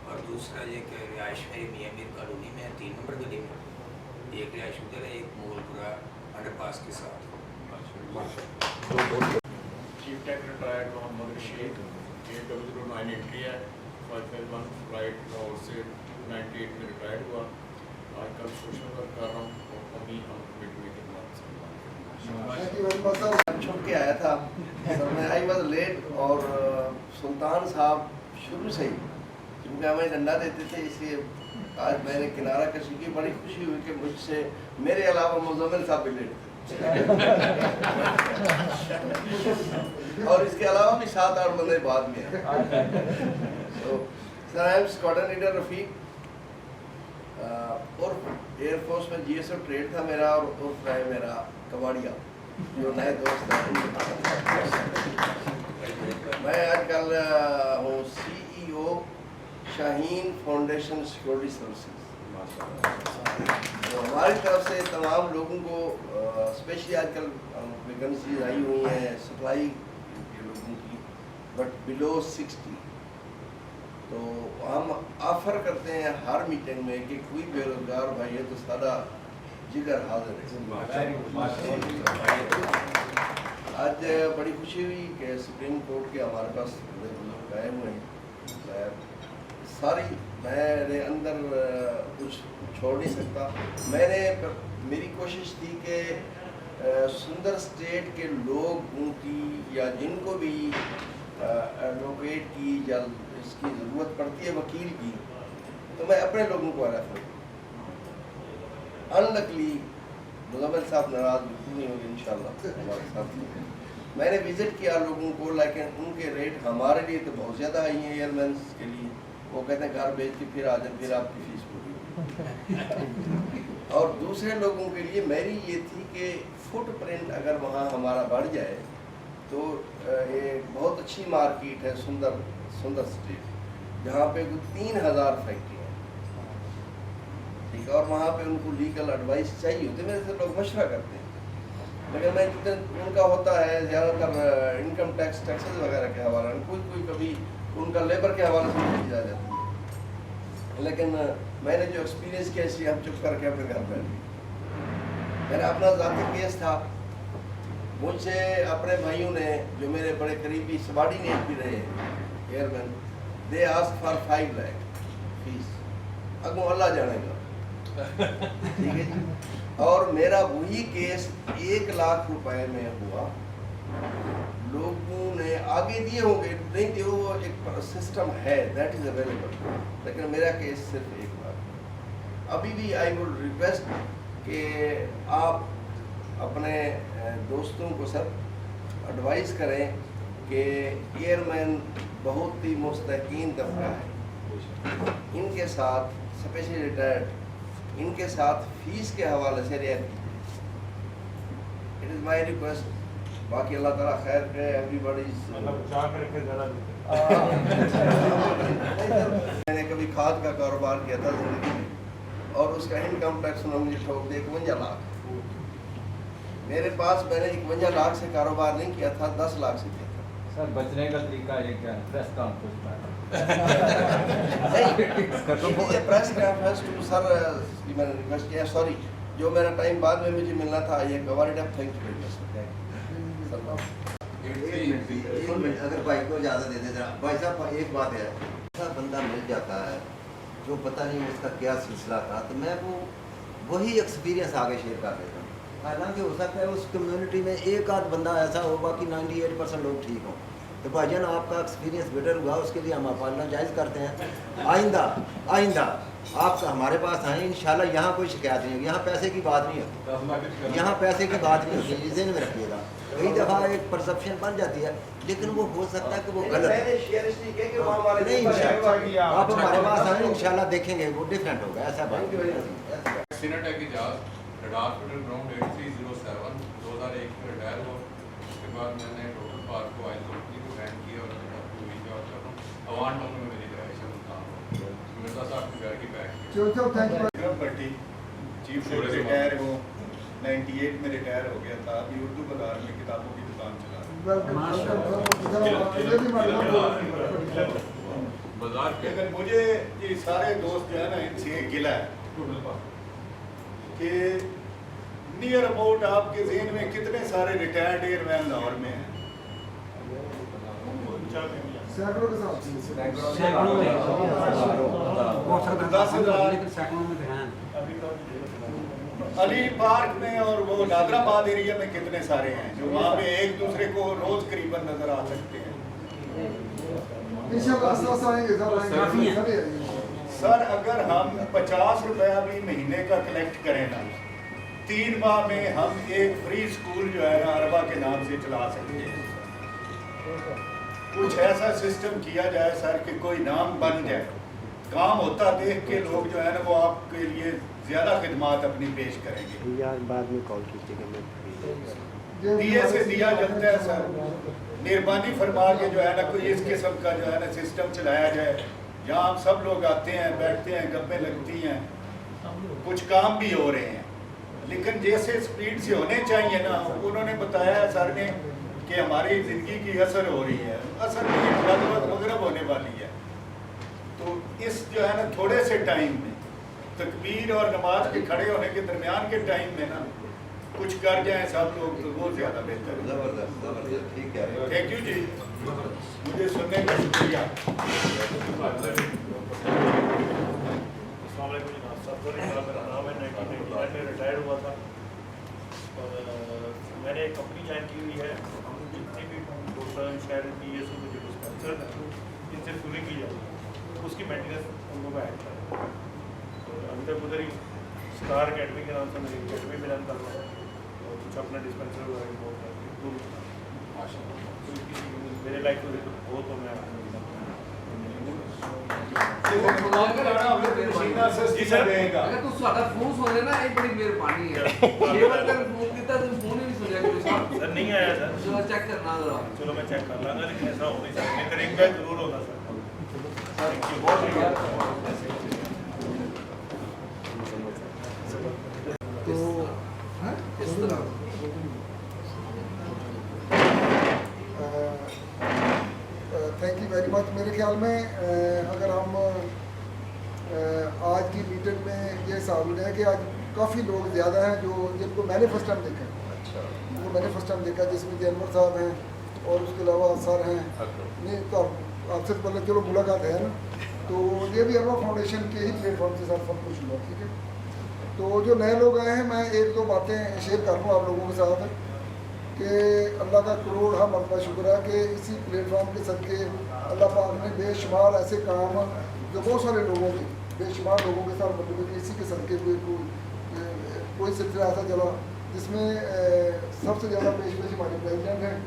और दूसरा एक रिहाइश है मियाँ मीर कॉलोनी में 3 नंबर गली में। एक रिहाइश उधर है, एक मुगलपुरा अंडरपास के साथ। Chief tech retired Mohammad Rashid, AW09 entry है, 551 फ्लाइट लाहौर से 98 में रिटायर्ड हुआ। आजकल सोशल वर्क कर रहा हूँ और अभी हम मिडवे के बाद छुप के आया था मैं आई वॉज लेट। और सुल्तान साहब शुरू से ही क्योंकि हमें डंडा देते थे, इसलिए आज मैंने किनारा कशी की। बड़ी खुशी हुई कि मुझसे मेरे अलावा मुज़म्मिल साहब भी लेट थे और इसके अलावा भी 7-8 बंदे बाद में हैं। तो sir I am squadron leader Rafiq और एयरफोर्स में GSO ट्रेड था मेरा, और उर्फ है मेरा कबाड़िया, जो नए दोस्त हैं। मैं आजकल हूँ CEO Shaheen foundation security services. तो हमारी तरफ से तमाम लोगों को स्पेशली आजकल वैकेंसीज आई हुई हैं सप्लाई के लोगों की, बट बिलो 60। तो हम ऑफर करते हैं हर मीटिंग में कि कोई बेरोजगार भाई है तो सारा जिगर हाजिर है। आज बड़ी खुशी हुई कि सुप्रीम कोर्ट के हमारे पास लोग आए हुए हैं। सारी मेरे अंदर कुछ छोड़ नहीं सकता। मेरी कोशिश थी कि सुंदर स्टेट के लोगों की या जिनको भी एडवोकेट की या इसकी ज़रूरत पड़ती है वकील की, तो मैं अपने लोगों को रेफर करूँ। अनलकली मुज़म्मिल साहब नाराज़ बिल्कुल नहीं होंगे इंशाल्लाह हमारे साथ। मैंने विज़िट किया लोगों को, लेकिन उनके रेट हमारे लिए तो बहुत ज़्यादा आई हैं एयरमैन के लिए। वो कहते हैं घर भेज के फिर आ जाए, फिर आपकी फीस पूरी। और दूसरे लोगों के लिए मेरी ये थी कि फुटप्रिंट अगर वहाँ हमारा बढ़ जाए तो ये बहुत अच्छी मार्केट है, सुंदर स्ट्रीट, जहाँ पे 3000 फैक्ट्री हैं, ठीक है। और वहाँ पे उनको लीगल एडवाइस चाहिए होती है, मेरे से लोग मशवरा करते हैं, लेकिन मैं उनका होता है ज़्यादातर इनकम टैक्सेस वगैरह के हवाले, कोई कभी उनका लेबर के हवाले से चीज़ आ जाती है। लेकिन मैंने जो एक्सपीरियंस किया इसलिए हम चुप करके अपने घर बैठ गए। मेरा अपना ज़ाती केस था, मुझसे अपने भाइयों ने जो मेरे बड़े करीबी सबॉर्डिनेट भी रहे airman, they ask for 5 lakh fees, अगो अल्लाह जानेगा, ठीक है जी। और मेरा वही केस 1 लाख रुपए में हुआ। लोगों ने आगे दिए होंगे, नहीं दिए, वो एक सिस्टम है दैट इज़ अवेलेबल, लेकिन मेरा केस सिर्फ 1 लाख। अभी भी आई वुड रिक्वेस्ट कि आप अपने दोस्तों को सब एडवाइस करें कि एयरमैन बहुत ही मुस्तकीन तबका है, इनके साथ स्पेशली रिटायर्ड, इनके साथ फीस के हवाले से रियायत कीजिए। It is my request. बाकी अल्लाह ताला खैर करे, एवरीबॉडी। मैंने कभी खाद का कारोबार किया था जिंदगी में, और उसका इनकम टैक्स उन्होंने मुझे ठोक दिया 51 लाख। मेरे पास मैंने 51 लाख से कारोबार नहीं किया था, 10 लाख से किया था। सर बचने का तरीका ये क्या है? प्रेस कॉन्फ्रेंस में प्रेस कॉन्फ्रेंस टू सर की मैंने रिक्वेस्ट किया। सॉरी, जो मेरा टाइम बाद में मुझे मिलना था, ये कवर्ड अप। Thank you. अगर भाई को ज़्यादा दे देते भाई साहब, एक बात है, ऐसा बंदा मिल जाता है जो पता नहीं उसका क्या सिलसिला था, तो मैं वही एक्सपीरियंस आगे शेयर कर देता हूँ। हालांकि हो सकता है उस कम्युनिटी में एक आध बंदा ऐसा हो, बाकी 98% लोग ठीक हों। तो भाईजान आपका एक्सपीरियंस बेटर हुआ, उसके लिए हम अपोलोजाइज करते हैं। आइंदा आप हमारे पास आएँ, इंशाल्लाह यहाँ कोई शिकायत नहीं होगी। यहाँ पैसे की बात नहीं होती, यहाँ पैसे की बात नहीं होती, इसे में रखिएगा। कई दफ़ा एक परसेप्शन बन जाती है, लेकिन वो हो सकता है कि वो गलत है। नहीं, इंशाल्लाह आप हमारे पास आएँ, इंशाल्लाह देखेंगे वो डिफरेंट होगा, ऐसा बात। सीनेटेक इजाज़ रडार फिटर ग्राउंड 8307 2001 में रिटायर हुआ। उसके बाद मैंने टोटल पार्क को ऑयल कंपनी को बैंड किया और मैं जॉब कर रहा हूँ। अवान टाउन में मेरी रहायश है, मिर्जा साहब के घर की बैठ विक्रम भट्टी चीफ से रिटायर हो, 98 में रिटायर हो गया था। अभी उर्दू बाजार में किताबों की दुकान चला रहा हूँ। लेकिन मुझे ये सारे दोस्त जो है ना, इनसे एक गिला है कि नियर अबाउट आपके ज़हन में कितने सारे रिटायर्ड एयरमैन लाहौर में हैं? अली पार्क में और वो नादराबाद एरिया में कितने सारे हैं जो वहाँ पे एक दूसरे को रोज करीबन नजर आ सकते हैं। सर अगर हम 50 रुपया भी महीने का कलेक्ट करें ना, 3 माह में हम एक फ्री स्कूल जो है ना अरबा के नाम से चला सकते हैं। कुछ ऐसा सिस्टम किया जाए सर कि कोई नाम बन जाए, काम होता देख के लोग जो है ना वो आपके लिए ज़्यादा खिदमात अपनी पेश करेंगे। यार बाद में कॉल कीजिएगा। दिए से दिया जलता है सर, मेहरबानी फरमा के जो है ना कोई इस किस्म का जो है ना सिस्टम चलाया जाए, जहाँ हम सब लोग आते हैं, बैठते हैं, गप्पें लगती हैं, कुछ काम भी हो रहे हैं। लेकिन जैसे स्पीड से होने चाहिए ना, उन्होंने बताया सर ने कि हमारी ज़िंदगी की असर हो रही है, असर नहीं लगभग मगरब होने वाली है। तो इस जो है ना थोड़े से टाइम में तकबीर और नमाज के खड़े होने के दरमियान के टाइम में ना कुछ कर जाएं सब लोग, तो वो ज़्यादा बेहतर है। ज़बरदस्त, ठीक है, थैंक यू जी, मुझे सुनने का शुक्रिया। मेरा नाम है, 1999 में रिटायर्ड हुआ था और मैंने एक कंपनी ज्वाइन की हुई है। हम जितनी भी टोटल शहर की ये सब जो डिस्पेंसर है इनसे पूरी की जाती है, उसकी मेंटेनेंस उन लोगों का हैंड है। तो अभी तक उधर ही स्टार अकेडमी के नाम से मेरी अकेडमी में रन कर रहा हूँ और कुछ अपना डिस्पेंसर वगैरह बहुत मेरे लाइफ में हो तो मैं जी सर, अगर तू साडा फोन सुन लेना ये बड़ी मेहरबानी है। केवल कर फोन किया तुम फोन ही नहीं सुन रहे सर। नहीं आया सर, चलो चेक करना जरा। चलो मैं चेक कर लांगा, लेकिन ऐसा हो नहीं सकता, नहीं करेंगे जरूर होगा सर। थैंक यू, बहुत शुक्रिया। तो इस तरह थैंक यू वेरी मच। मेरे ख्याल में अगर हम आज की मीटिंग में ये हिसाब लगाए कि आज काफ़ी लोग ज़्यादा हैं जो जिनको मैंने फर्स्ट टाइम देखा है। अच्छा, जिनको मैंने फर्स्ट टाइम देखा, जिसमें जानवर साहब हैं और उसके अलावा सर हैं। नहीं तो आपसे पहले चलो मुलाकात है ना, तो ये भी अरबा फाउंडेशन के ही प्लेटफॉर्म के साथ सब कुछ हुआ, ठीक है। तो जो नए लोग आए हैं, मैं एक दो बातें शेयर कर लूँ आप लोगों के साथ कि अल्लाह का करोड़ हम मरतबा शुक्र है कि इसी प्लेटफॉर्म के सदके अल्लाह पाक ने बेशुमार ऐसे काम जो बहुत सारे लोगों के बेशुमार लोगों के साथ मतलब कि इसी के सदके कोई सिलसिला ऐसा चला जिसमें सबसे ज़्यादा पेश हमारे प्रेसिडेंट हैं।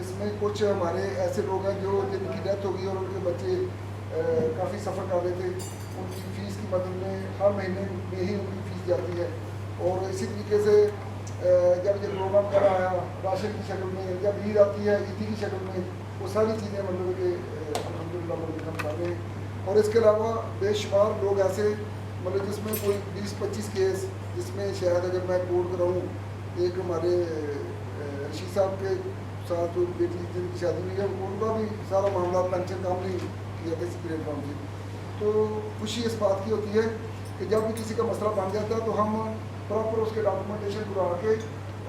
इसमें कुछ हमारे ऐसे लोग हैं जो जिनकी डेथ हो गई और उनके बच्चे काफ़ी सफ़र कर रहे थे, उनकी फ़ीस की मदद में हर महीने में ही उनकी फ़ीस जाती है। और इसी तरीके से जब ये प्रोग्राम कर आया राशन की शक्ल में, जब ईद आती है ईदी की शक्ल में, वो सारी चीज़ें मतलब कि अल्हम्दुलिल्लाह हम कर रहे हैं। और इसके अलावा बेशुमार लोग ऐसे मतलब जिसमें कोई 20-25 केस, जिसमें शायद अगर मैं कोट कराऊँ, एक हमारे रशीद साहब के साथ जो बेटी जिनकी शादी हुई है उनका भी सारा मामला पेंशन काम नहीं किया था इस प्लेटफॉर्म से। तो खुशी इस बात की होती है कि जब भी किसी का मसला बन जाता है तो हम प्रॉपर उसके डॉक्यूमेंटेशन करवा के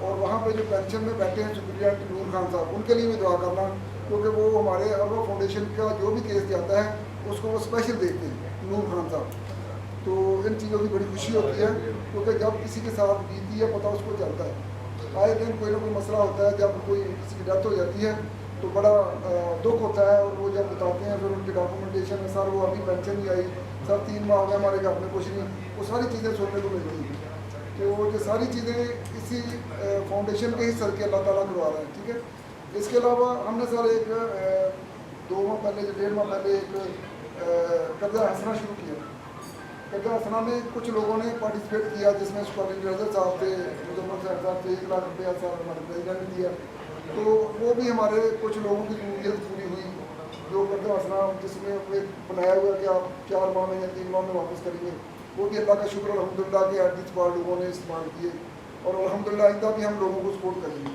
और वहाँ पे जो पेंशन में बैठे हैं सुप्रिटेंडेंट नूर खान साहब, उनके लिए भी दुआ करना, क्योंकि वो हमारे अरबा फाउंडेशन का जो भी केस जाता है उसको वो स्पेशल देखते हैं नूर खान साहब। तो इन चीज़ों की बड़ी खुशी होती है, क्योंकि जब किसी के साथ बीती है पता उसको चलता है। आए दिन कोई ना कोई मसला होता है। जब कोई किसी की डेथ हो जाती है तो बड़ा दुख होता है, और वो जब बताते हैं फिर उनकी डॉक्यूमेंटेशन है, सर वो अभी पेंशन नहीं आई, सर 3 माह हो गए हमारे घर में कुछ नहीं, वो सारी चीज़ें सुनने को मिलती हैं। तो वो जो सारी चीज़ें इसी फाउंडेशन के ही सर के अल्लाह ताला करवा रहे हैं, ठीक है। इसके अलावा हमने सर एक 2 माह पहले, 1.5 माह पहले एक कर्जा हंसना शुरू किया। कर्जा हंसना में कुछ लोगों ने पार्टिसिपेट किया, जिसमें स्कॉलिंग रजत साहब थे, मुजम्मल साहब थे, 1 लाख रुपया सर हमारे प्रेसिडेंट ने दिया। तो वो भी हमारे कुछ लोगों की ज़रूरियत पूरी हुई, जो कर्जा हंसना जिसमें एक बनाया हुआ कि आप 4 माह में या 3 माह में वापस करेंगे, वो भी अल्लाह का शुक्र अल्हम्दुलिल्लाह के 8 लोगों ने इस्तेमाल किए, और अल्हम्दुलिल्लाह आइंदा भी हम लोगों को सपोर्ट करेंगे।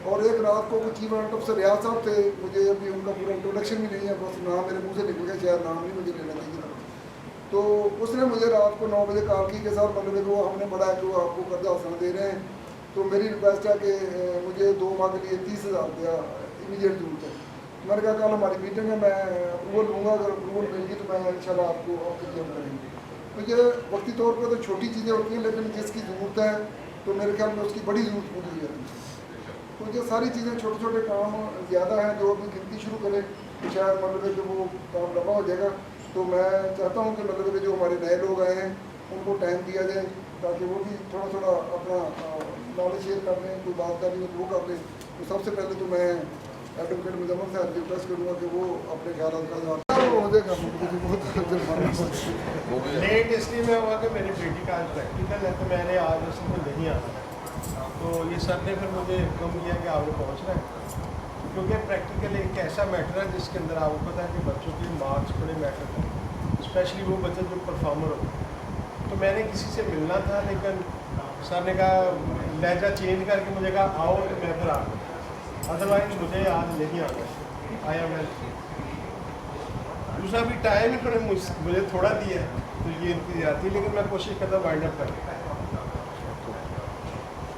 और एक रात को चीफ मिनट ऑफिसर रियाज साहब थे, मुझे अभी उनका पूरा इंट्रोडक्शन भी नहीं है, बस नाम मेरे मुँह से निकल गया, शायद नाम नहीं मुझे लेना चाहिए था। तो उसने मुझे रात को 9 बजे कॉल की कि साहब मतलब वो हमने बड़ा है कि वो आपको कर्जा हंसना दे रहे हैं, तो मेरी रिक्वेस्ट है कि मुझे 2 माह के लिए 30,000 रुपया इमीडिएट जरूरत है। मैंने कहा कल हमारी मीटिंग है, मैं अप्रूवल लूँगा, अगर अप्रूवल मिल गई तो मैं इंशाल्लाह आपको आपके लिए हम करेंगे। तो ये वक्ती तौर पर तो छोटी चीज़ें होती हैं, लेकिन जिसकी ज़रूरत है तो मेरे ख्याल में उसकी बड़ी ज़रूरत पूरी हो जाती है। तो ये सारी चीज़ें छोटे छोटे काम ज़्यादा हैं, जो अभी गिनती शुरू करें तो शायद मतलब कि वो काम लंबा हो जाएगा। तो मैं चाहता हूँ कि मतलब कि जो हमारे नए लोग आए हैं उनको टाइम दिया जाए, ताकि वो भी थोड़ा थोड़ा अपना नॉलेज शेयर कर लें, कोई बात करनी हो तो वो कर लें। तो सबसे पहले तो मैं एडवोकेट मुजम्मल साहब रिक्वेस्ट करूँगा कि वो अपने ख्याल का जवाब हो देगा। लेट इसलिए मैं हुआ कि मेरी बेटी का आज प्रैक्टिकल है, तो मैंने आज उसमें नहीं आना। तो ये सर ने फिर मुझे हुक्म किया कि आपको पहुँचना है, क्योंकि प्रैक्टिकल एक ऐसा मैटर है जिसके अंदर आपको पता है कि बच्चों के मार्क्स बड़े मैटर हैं, स्पेशली वो बच्चे जो परफॉर्मर होते हैं। तो मैंने किसी से मिलना था, लेकिन सर ने कहा लहजा चेंज करके मुझे कहा आओ, तो मैं फिर आ गया, अदरवाइज मुझे आज नहीं आना। आया मैं दूसरा भी टाइम इन्होंने मुझे थोड़ा दिया है, तो ये इनकी जाती, लेकिन मैं कोशिश करता वाइंड अप कर।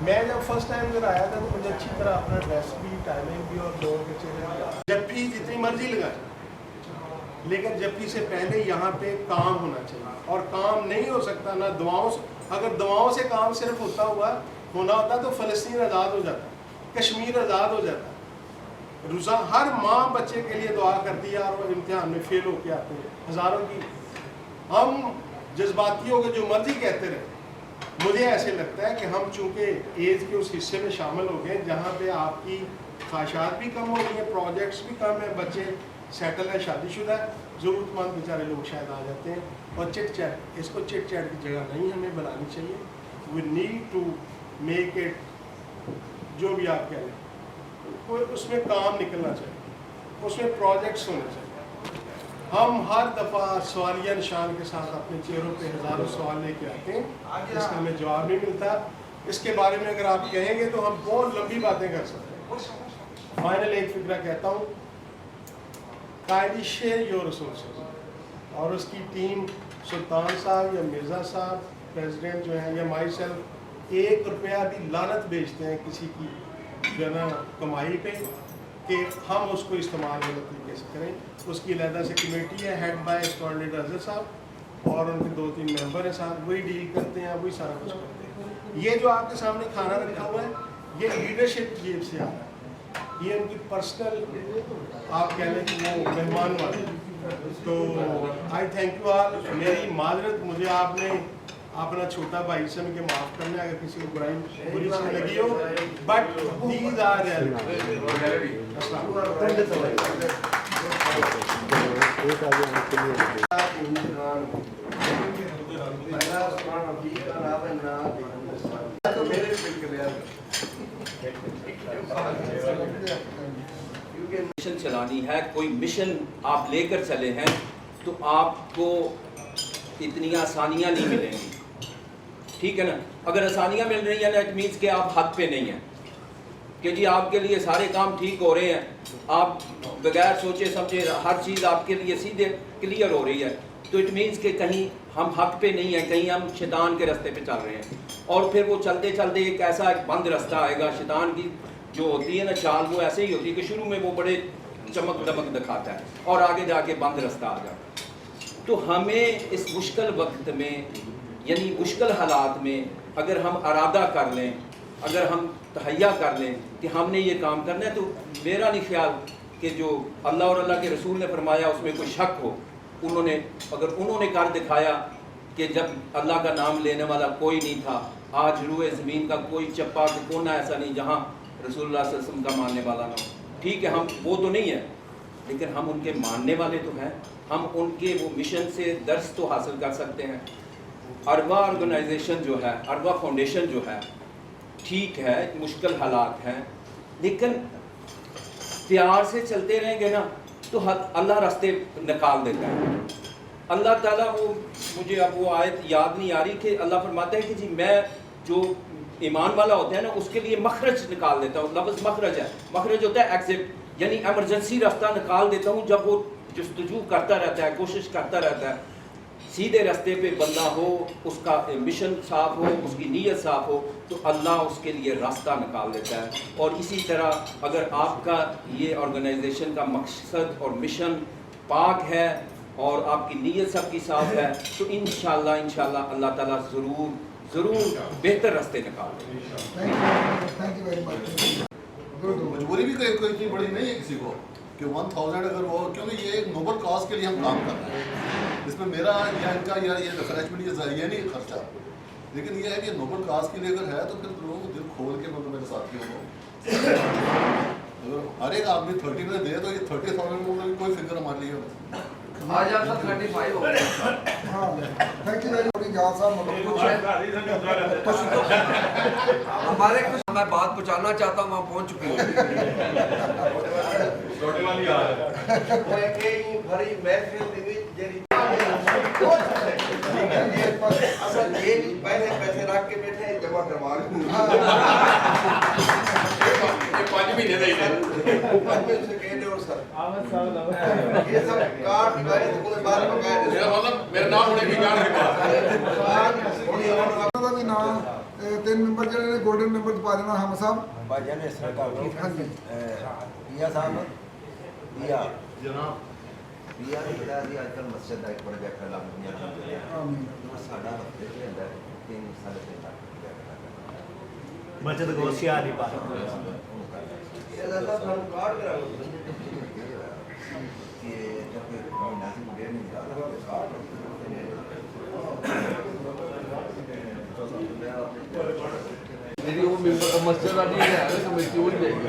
मैं जब फर्स्ट टाइम इधर आया था तो मुझे अच्छी तरह अपना ड्रेस भी, टाइमिंग भी और लोगों के चेहरे जप्पी जितनी मर्जी लगाए, लेकिन जप्पी से पहले यहाँ पे काम होना चाहिए, और काम नहीं हो सकता ना दुआओं से। अगर दुआओं से काम सिर्फ होना होता तो फ़लस्तीन आज़ाद हो जाता, कश्मीर आज़ाद हो जाता। रोज़ा हर माँ बच्चे के लिए दुआ करती है, और वो इम्तिहान में फेल होके आते हैं हज़ारों की। हम जज्बाती हो गए, जो मर्जी कहते रहे। मुझे ऐसे लगता है कि हम चूँकि एज के उस हिस्से में शामिल हो गए जहाँ पे आपकी ख्वाहिशात भी कम हो गई हैं, प्रोजेक्ट्स भी कम हैं, बच्चे सेटल है, शादीशुदा है, ज़रूरतमंद बेचारे लोग शायद आ जाते हैं। और चिट चैट, इसको चिट चैट की जगह नहीं हमें बनानी चाहिए। We need to make it, जो भी आप कह लें, उसमें काम निकलना चाहिए, उसमें प्रोजेक्ट्स होने चाहिए। हम हर दफ़ा सवालिया निशान के साथ अपने चेहरों पे हज़ारों सवाल लेके आते हैं, इसका हमें जवाब नहीं मिलता। इसके बारे में अगर आप कहेंगे तो हम बहुत लंबी बातें कर सकते हैं। फाइनल एक फिक्रा कहता हूँ, कायदी शेयर योर रिसोर्सेज, और उसकी टीम सुल्तान साहब या मिर्ज़ा साहब प्रेसिडेंट जो हैं, या माई सेल्फ 1 रुपया भी लानत बेचते हैं किसी की जो है ना कमाई पे, कि हम उसको इस्तेमाल गलत तरीके से करें। उसकी अलहदा से कमेटी है, हेड बाय कोऑर्डिनेटर अजहर साहब, और उनके 2-3 मेंबर हैं साहब, वही डील करते हैं, वही सारा कुछ करते हैं। ये जो आपके सामने खाना रखा हुआ है, ये लीडरशिप जेब से आ रहा है, ये उनकी पर्सनल आप कह लें कि वो मेहमान वाले। तो आई थैंक यू ऑल। मेरी माजरत, मुझे आपने अपना छोटा भाई समझ के माफ़ करना अगर किसी को बुरी चीज़ लगी हो, बट दीज आर मिशन चलानी है, कोई मिशन आप लेकर चले हैं तो आपको इतनी आसानियां नहीं मिलेंगी, ठीक है ना। अगर आसानियां मिल रही हैं ना, इट मीन्स कि आप हक पे नहीं हैं, कि जी आपके लिए सारे काम ठीक हो रहे हैं, आप बगैर सोचे समझे हर चीज़ आपके लिए सीधे क्लियर हो रही है, तो इट मीन्स कि कहीं हम हक पे नहीं हैं, कहीं हम शैतान के रास्ते पे चल रहे हैं। और फिर वो चलते चलते एक ऐसा एक बंद रास्ता आएगा। शैतान की जो होती है ना चाल, वो ऐसे ही होती है कि शुरू में वो बड़े चमक दमक दिखाता है और आगे जाके बंद रास्ता आ जाता है। तो हमें इस मुश्किल वक्त में, यानी मुश्किल हालात में, अगर हम इरादा कर लें अगर हम तहैया कर लें कि हमने ये काम करना है, तो मेरा नहीं ख्याल कि जो अल्लाह और अल्लाह के रसूल ने फरमाया उसमें कोई शक हो। अगर उन्होंने कर दिखाया कि जब अल्लाह का नाम लेने वाला कोई नहीं था, आज रुए ज़मीन का कोई चप्पा का कोना ऐसा नहीं जहाँ रसूलुल्लाह सल्लल्लाहु अलैहि वसल्लम का मानने वाला ना हो। ठीक है, हम वो तो नहीं है, लेकिन हम उनके मानने वाले तो हैं, हम उनके वो मिशन से दर्स तो हासिल कर सकते हैं। अरवा ऑर्गेनाइजेशन जो है, अरवा फाउंडेशन जो है, ठीक है मुश्किल हालात हैं, लेकिन प्यार से चलते रहेंगे ना तो अल्लाह रास्ते निकाल देता है। अल्लाह ताला वो, मुझे अब वो आयत याद नहीं आ रही कि अल्लाह फरमाता है कि जी मैं जो ईमान वाला होता है ना उसके लिए मखरज निकाल देता हूँ। लफ्ज़ मखरज है, मखरज होता है एग्जिट, यानी एमरजेंसी रास्ता निकाल देता हूँ। जब वो जस्तजू करता रहता है, कोशिश करता रहता है, सीधे रास्ते पे बंदा हो, उसका मिशन साफ हो, उसकी नीयत साफ हो, तो अल्लाह उसके लिए रास्ता निकाल देता है। और इसी तरह अगर आपका ये ऑर्गेनाइजेशन का मकसद और मिशन पाक है और आपकी नीयत सबकी साफ है, तो इंशाअल्लाह अल्लाह ताला ज़रूर बेहतर रास्ते निकाल देगा। Thank you very much. मजबूरी भी कोई इतनी बड़ी नहीं है किसी को कि 1000 अगर वो, क्योंकि ये एक नोबल कॉज के लिए हम काम कर रहे हैं। इसमें मेरा या इनका या ये रिफ्रेशमेंट ये नहीं खर्चा, लेकिन ये है कि नोबल कॉज के लिए अगर है तो फिर लोग दिल खोल के मतलब मेरे साथियों को अगर हर एक आदमी 30 में दे तो ये 30,000 में कोई फिक्र हमारे लिए होगा। आज आपका 35 हो गया। हाँ, थैंक यू वेरी मच जहाँ साहब। हमारे कुछ मैं बात पहुंचाना चाहता हूँ, वहाँ पहुँच चुकी हूँ। भरी महफिल पहले पैसे रख के बैठे जमा करवा ये सब कार्ड मेरा नाम होने की जान भी ना 3 मेंबर ਜਿਹੜੇ ਨੇ 골ਡਨ ਮੈਂਬਰ ਪਾ ਦੇਣਾ ਹਮ ਸਾਹਿਬ भाईजान ने सरकार ਹਾਂਜੀ पिया साहब पिया जनाब पिया ने बताया कि आजकल मस्जिद का एक प्रोजेक्ट है दुनिया में साडा हफ्ते के अंदर 3 साढ़े 3 लाख बचत गोशिया नहीं पा ये दादा हम कार्ड करा कि जब महीना से मुझे नहीं मिला कार्ड मेरी वो मस्जिद वाली है कमेटी वो देगी।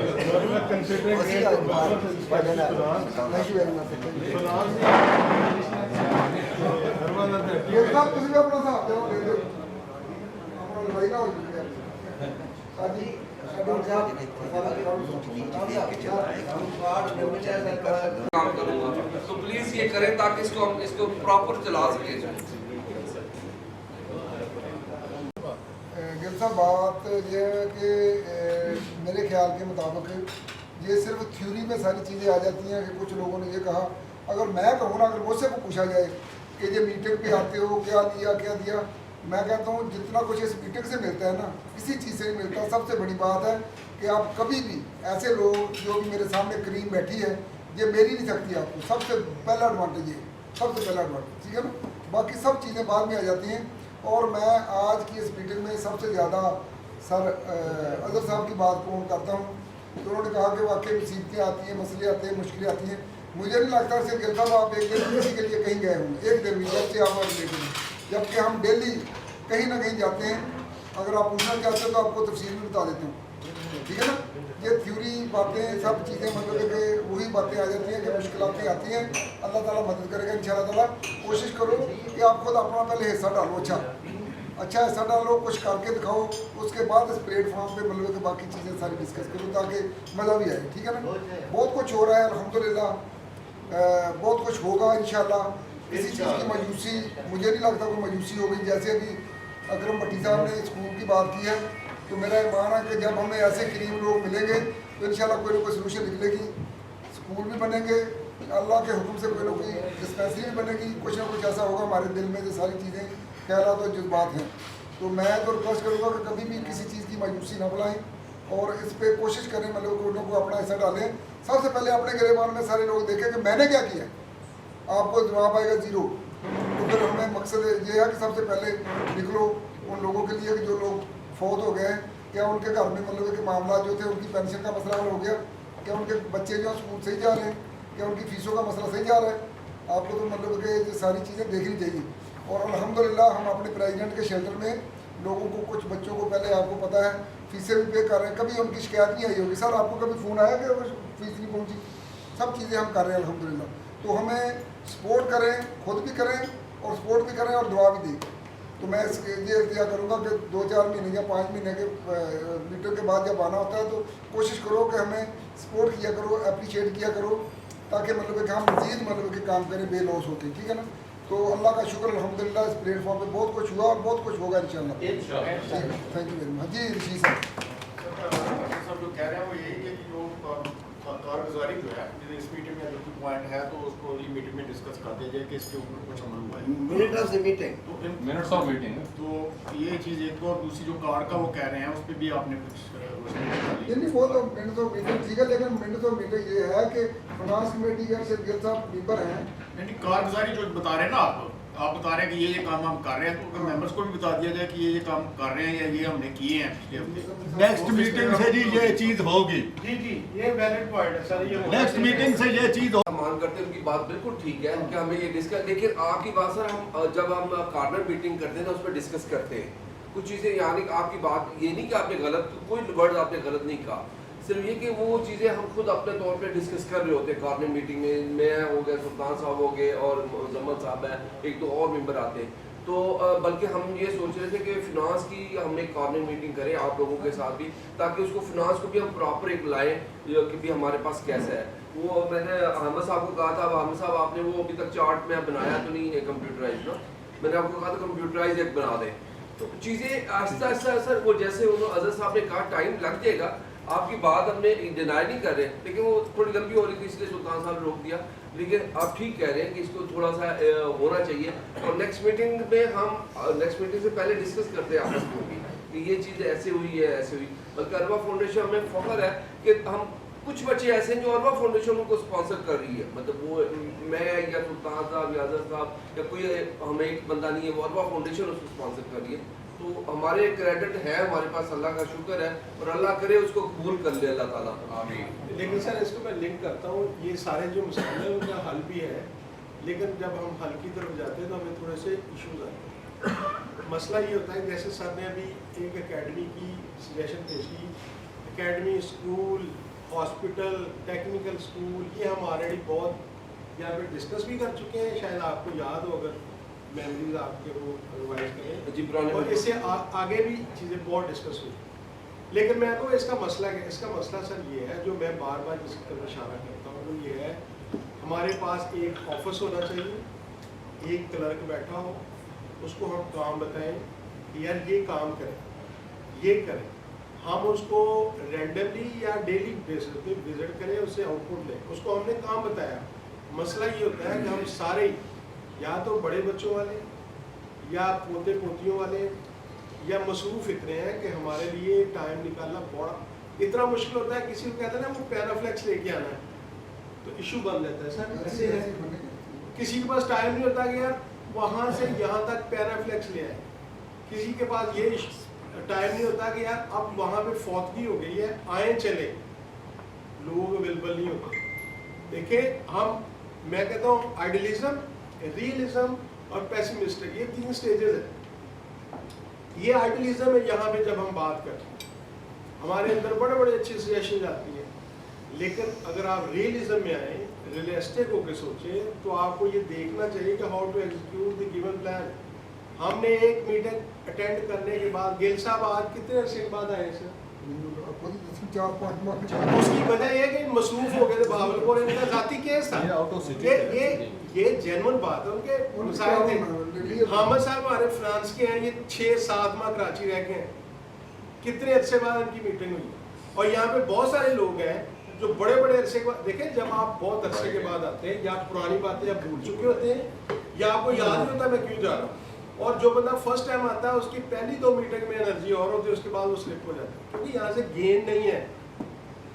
ये सब ਤੁਸੀਂ ਵੀ ਆਪਣਾ ਹਿਸਾਬ ਦਿਓ ਦੇ ਦਿਓ ਆਪਣਾ ਲੜਾਈ ਨਾ ਹੋ ਜਾਵੇ ਸਾਡੀ काम करूँगा, तो प्लीज़ ये करें ताकि इसको प्रॉपर चला सके। गिल साहब बात ये है कि मेरे ख्याल के मुताबिक ये सिर्फ थ्योरी में सारी चीज़ें आ जाती हैं कि कुछ लोगों ने ये कहा, अगर मैं कहूँ ना, अगर मुझसे को पूछा जाए कि ये मीटिंग पे आते हो क्या दिया, मैं कहता हूँ जितना कुछ इस मीटिंग से मिलता है ना किसी चीज़ से नहीं मिलता। सबसे बड़ी बात है कि आप कभी भी ऐसे लोग जो भी मेरे सामने करीम बैठी है ये मेरी नहीं सकती आपको, सबसे पहला एडवांटेज ये, सबसे पहला एडवांटेज, ठीक है ना। बाकी सब चीज़ें बाद में आ जाती हैं। और मैं आज की इस मीटिंग में सबसे ज़्यादा सर अजहर साहब की बात को करता हूँ। तो उन्होंने कहा कि वाकई मुसीबतें आती हैं, मसले आते हैं, मुश्किलें आती हैं। मुझे नहीं लगता सिर्फ गिल साहब आप एक दिन किसी के लिए कहीं गए होंगे, एक दिन भी जब से आप रिलेटेड हैं, जबकि हम डेली कहीं ना कहीं जाते हैं। अगर आप पूछना चाहते हो तो आपको तफसील में बता देता हूँ, ठीक है ना। ये थ्योरी बातें सब चीज़ें मतलब कि वही बातें आ जाती हैं कि मुश्किलें आती हैं। अल्लाह ताला मदद करेगा इंशाअल्लाह ताला। कोशिश करो कि आप खुद अपना पहले हिस्सा डालो, अच्छा हिस्सा डालो, कुछ करके दिखाओ, उसके बाद इस प्लेटफॉर्म पे मतलब कि बाकी चीज़ें सारी डिस्कस करो ताकि मज़ा भी आए, ठीक है ना। बहुत कुछ हो रहा है अल्हम्दुलिल्लाह, बहुत कुछ होगा इंशाअल्लाह। किसी चीज़ की मायूसी मुझे नहीं लगता कोई मायूसी होगी। जैसे अभी अकरम भट्टी साहब ने स्कूल की बात की है, तो मेरा ईमान है कि जब हमें ऐसे करीब लोग मिलेंगे तो इंशाल्लाह कोई ना कोई सलूशन निकलेगी। स्कूल भी बनेंगे, अल्लाह के हुक्म से कोई ना कोई डिस्पेंसरी भी बनेगी, कुछ ना कुछ ऐसा होगा हमारे दिल में जो सारी चीज़ें ख्यालात और जज्बात हैं। तो मैं तो रिक्वेस्ट करूँगा कि कभी भी किसी चीज़ की मायूसी ना बुलाएं और इस पर कोशिश करें मतलब लोगों को अपना हिस्सा डालें। सबसे पहले अपने गिरेबान में सारे लोग देखें कि मैंने क्या किया, आपको जवाब आएगा 0। तो फिर हमें मकसद ये है कि सबसे पहले निकलो उन लोगों के लिए कि जो लोग फौत हो गए हैं क्या उनके घर में मतलब कि मामला जो थे, उनकी पेंशन का मसला हल हो गया, क्या उनके बच्चे जो स्कूल सही जा रहे हैं, क्या उनकी फ़ीसों का मसला सही जा रहा है। आपको तो मतलब कि ये सारी चीज़ें देखनी चाहिए। और अल्हम्दुलिल्लाह हम अपने प्रेसिडेंट के शेल्टर में लोगों को, कुछ बच्चों को पहले आपको पता है फीसें भी पे कर रहे हैं, कभी उनकी शिकायत नहीं आई होगी, सर आपको कभी फ़ोन आया कि फीस नहीं पहुँची, सब चीज़ें हम कर रहे हैं अल्हम्दुलिल्लाह। तो हमें सपोर्ट करें, खुद भी करें और सपोर्ट भी करें और दुआ भी दें। तो मैं ये इख्तियार करूँगा कि 2-4 महीने या 5 महीने के मीटिंग के बाद जब आना होता है तो कोशिश करो कि हमें सपोर्ट किया करो, अप्रिशिएट किया करो, ताकि मतलब कि हम मज़ीद मतलब कि काम करें बेलॉस होते, ठीक है ना। तो अल्लाह का शुक्र अल्हम्दुलिल्लाह इस प्लेटफॉर्म पे बहुत कुछ हुआ और बहुत कुछ होगा इंशाल्लाह। Thank you very much. जी ऋषि साहब सब लोग कह रहे हैं वो यही है कि जो कारगुजारी जो है इस मीटिंग में जो कोई पॉइंट है तो उसको ये मीटिंग में डिस्कस कर दिया जाए कि इसके ऊपर कुछ अमल हुआ है। मिनट ऑफ द मीटिंग, तो मिनट्स ऑफ मीटिंग। तो ये चीज़ एक, और दूसरी जो कार्ड का वो कह रहे हैं उस पर भी आपने कुछ नहीं, वो तो मिनट तो मीटिंग ठीक है, लेकिन मिनट तो मीटिंग ये है कि फाइनेंस कमेटी के से गिल साहब मेंबर हैं। नहीं, कारगुजारी जो बता रहे हैं ना आप बता रहे हैं कि ये काम हम कर रहे हैं, तो अगर मेंबर्स को भी बता दिया जाए कि ये काम कर रहे हैं या ये हमने किए हैं, नेक्स्ट मीटिंग से जी ये चीज़ होगी। जी जी, ये वैलिड पॉइंट है सर, ये नेक्स्ट मीटिंग से ये चीज़ मान करते हैं, उनकी बात बिल्कुल ठीक है कि हमें ये डिस्कस, लेकिन आपकी बात सर हम जब हम कॉर्नर मीटिंग करते हैं ना उस पर डिस्कस करते हैं कुछ चीज़ें, यानी आपकी बात ये नहीं कि आपने गलत, कोई वर्ड आपने गलत नहीं कहा, सिर्फ ये कि वो चीज़ें हम खुद अपने तौर पे डिस्कस कर रहे होते हैं कॉर्नर मीटिंग में। मैं हो गया, सुल्तान साहब हो गए और मुजम्मल साहब हैं, एक दो और मेंबर आते हैं, तो बल्कि हम ये सोच रहे थे कि फिनांस की हम एक कॉर्नर मीटिंग करें आप लोगों के साथ भी, ताकि उसको फिनांस को भी हम प्रॉपर एक लाएँ कि भी हमारे पास कैसा है। वो मैंने अहमद साहब को कहा था, अहमद साहब आपने वो अभी तक चार्ट में बनाया तो नहीं है कंप्यूटराइज ना, मैंने आपको कहा था कंप्यूटराइज एक बना दें, तो चीज़ें आहिस्ता आहिस्ता सर वो जैसे उन्होंने अजहर साहब ने कहा टाइम लग जाएगा, आपकी बात हमने डिनाई नहीं कर रहे, लेकिन वो थोड़ी लंबी हो रही थी इसलिए सुल्तान साहब ने रोक दिया, लेकिन आप ठीक कह रहे हैं कि इसको थोड़ा सा होना चाहिए। और नेक्स्ट मीटिंग में हम नेक्स्ट मीटिंग से पहले डिस्कस करते हैं आपस में कि ये चीज़ ऐसे हुई है, ऐसे हुई। बल्कि अरवा फाउंडेशन में फ़ख्र है कि हम कुछ बच्चे ऐसे हैं जो अरवा फाउंडेशन उनको स्पॉन्सर कर रही है, मतलब वो मैं या सुल्तान साहब या अजहर साहब या कोई हमें एक बंदा नहीं है, वो अरवा फाउंडेशन उसको स्पॉन्सर कर रही है, तो हमारे क्रेडिट है हमारे पास, अल्लाह का शुक्र है, और अल्लाह करे उसको कबूल कर ले अल्लाह ताला। आमीन। लेकिन सर इसको मैं लिंक करता हूँ, ये सारे जो मसाले हैं उनका हल भी है, लेकिन जब हम हल की तरफ जाते हैं तो हमें थोड़े से इश्यूज आते हैं। मसला ये होता है, जैसे सर ने अभी एक एकेडमी की सजेशन पेश की, academy, school, hospital, technical school, ये हम ऑलरेडी बहुत यहाँ पे डिस्कस भी कर चुके हैं, शायद आपको याद हो अगर मेमोरीज आपके वो रिवाइज करें जी, पुराने और इससे आगे भी चीज़ें बहुत डिस्कस हुई। लेकिन मैं तो इसका मसला सर ये है जो मैं बार बार जिसकी तरफ इशारा करता हूँ, वो ये है हमारे पास एक ऑफिस होना चाहिए, एक क्लर्क बैठा हो, उसको हम काम बताएं कि यार ये काम करें, ये करें, हम उसको रैंडमली या डेली बेसिस पे विजिट करें, उससे आउटपुट लें, उसको हमने काम बताया। मसला ये होता है कि हम सारे या तो बड़े बच्चों वाले या पोते पोतियों वाले या मसरूफ़ इतने हैं कि हमारे लिए टाइम निकालना बड़ा इतना मुश्किल होता है। किसी को कहते हैं ना वो पैराफ्लेक्स लेके आना है तो इशू बन जाता है सर, ऐसे है किसी के पास टाइम नहीं होता कि यार वहाँ से यहाँ तक पैराफ्लेक्स ले आए, किसी के पास ये टाइम नहीं होता कि यार अब वहाँ पे फौतगी हो गई है आए चले, लोग अवेलेबल नहीं होते। देखिए मैं कहता हूँ आइडियलिज्म, रियलिज्म और पेसिमिस्टिक, ये 3 स्टेजेस है। ये आइडियलिज्म है, यहाँ पे जब हम बात करते हैं हमारे अंदर बड़े बड़े अच्छे सजेशन आती है, लेकिन अगर आप रियलिज्म में आए, रियलिस्टिक होकर सोचें, तो आपको ये देखना चाहिए कि how to execute the given plan. हमने एक मीटिंग अटेंड करने के बाद, गिल साहब आज कितने अरसे के बाद आए सर? उसकी वजह ये कि मसरूफ हो गए थे बहावलपुर, इनका जाती केस था, ये जेन्युइन बात है, उनके मसाइल थे। हामिद साहब हमारे फ्रांस के हैं, ये 6-7 माह कराची रह गए हैं, कितने अरसे बाद इनकी मीटिंग हुई। और यहाँ पे बहुत सारे लोग हैं जो बड़े बड़े अरसे के बाद, देखें जब आप बहुत अरसे के बाद आते हैं या पुरानी बातें आप भूल चुके होते हैं या आपको याद नहीं होता मैं क्यों जा रहा हूँ, और जो बंदा फर्स्ट टाइम आता है उसकी पहली 2 मीटिंग में एनर्जी और होती है, उसके बाद वो स्लिप हो जाता है, क्योंकि यहाँ से गेन नहीं है।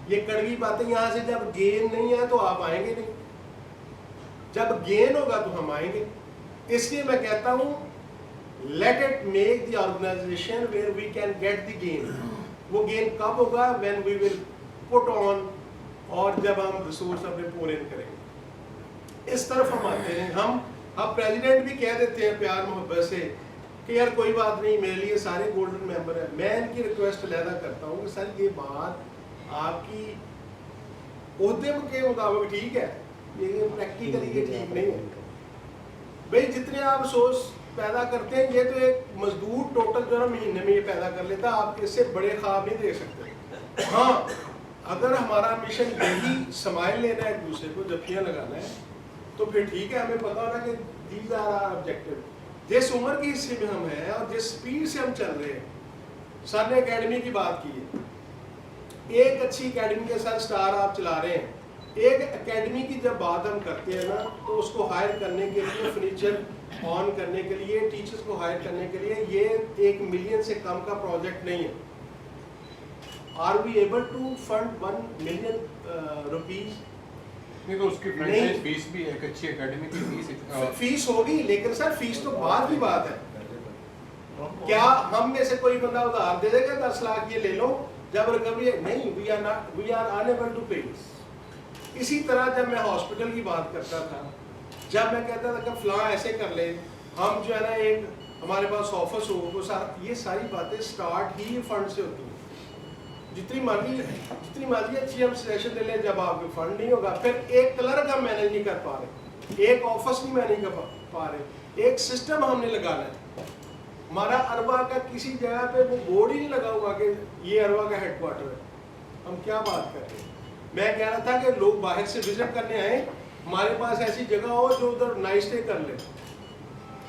ये कड़वी बातें, यहाँ से जब गेन नहीं है तो आप आएंगे नहीं, जब गेन होगा तो हम आएंगे। इसलिए मैं कहता हूँ let it make the organisation where we can get the gain. वो गेन कब होगा? When we will put on, और जब हम रिसोर्स अपने पूरे करेंगे। इस तरफ हम आते हैं। हम अब प्रेसिडेंट भी कह देते हैं प्यार मोहब्बत से कि यार कोई बात नहीं, मेरे लिए सारे गोल्डन मेंबर हैं। मैं इनकी रिक्वेस्ट अलहदा करता हूँ कि सर ये बात आपकी उद्यम के मुताबिक ठीक है, लेकिन प्रैक्टिकली ये ठीक नहीं है। भाई जितने आप सोर्स पैदा करते हैं, ये तो एक मजदूर टोटल जो है महीने में ये पैदा कर लेता, आप इससे बड़े ख्वाब नहीं देख सकते। हाँ, अगर हमारा मिशन यही समाइल लेना है, एक दूसरे को जफियाँ लगाना है, तो फिर ठीक है, हमें पता होना कि दीज आर आवर ऑब्जेक्टिव। जिस उम्र की हिस्से में हम हैं और जिस स्पीड से हम चल रहे हैं, सर ने एकेडमी की बात की है, एक अच्छी एकेडमी के साथ स्टार आप चला रहे हैं। एक एकेडमी की जब बात हम करते हैं ना, तो उसको हायर करने के लिए, फर्नीचर ऑन करने के लिए, टीचर्स को हायर करने के लिए, ये 1 मिलियन से कम का प्रोजेक्ट नहीं है। Are we able to fund 1 million rupees? नहीं, तो उसकी फ्रेंचाइज फीस भी एक अच्छी एकेडमी की फीस होगी, लेकिन सर फीस तो बाद की बात है। क्या हम में से कोई बंदा उधार दे देगा 10 लाख ये ले लो, जब रिकवरी नहीं, वी आर अनएबल टू पे। इसी तरह जब मैं हॉस्पिटल की बात करता था, जब मैं कहता था कि फलां ऐसे कर ले, हम जो है ना एक हमारे पास ऑफिस हो, तो ये सारी बातें स्टार्ट ही फंड से होती हैं। जितनी मर्जी अच्छी हम सेशन ले लें, जब आपके फंड नहीं होगा, फिर एक क्लर्क हम मैनेज नहीं कर पा रहे, एक ऑफिस नहीं मैनेज कर पा रहे, एक सिस्टम हमने लगाना है। हमारा अरबा का किसी जगह पे वो बोर्ड ही नहीं लगा हुआ कि ये अरबा का हेडक्वार्टर है। हम क्या बात कर रहे हैं? मैं कह रहा था कि लोग बाहर से विजिट करने आए, हमारे पास ऐसी जगह हो जो उधर नाइट स्टे कर ले,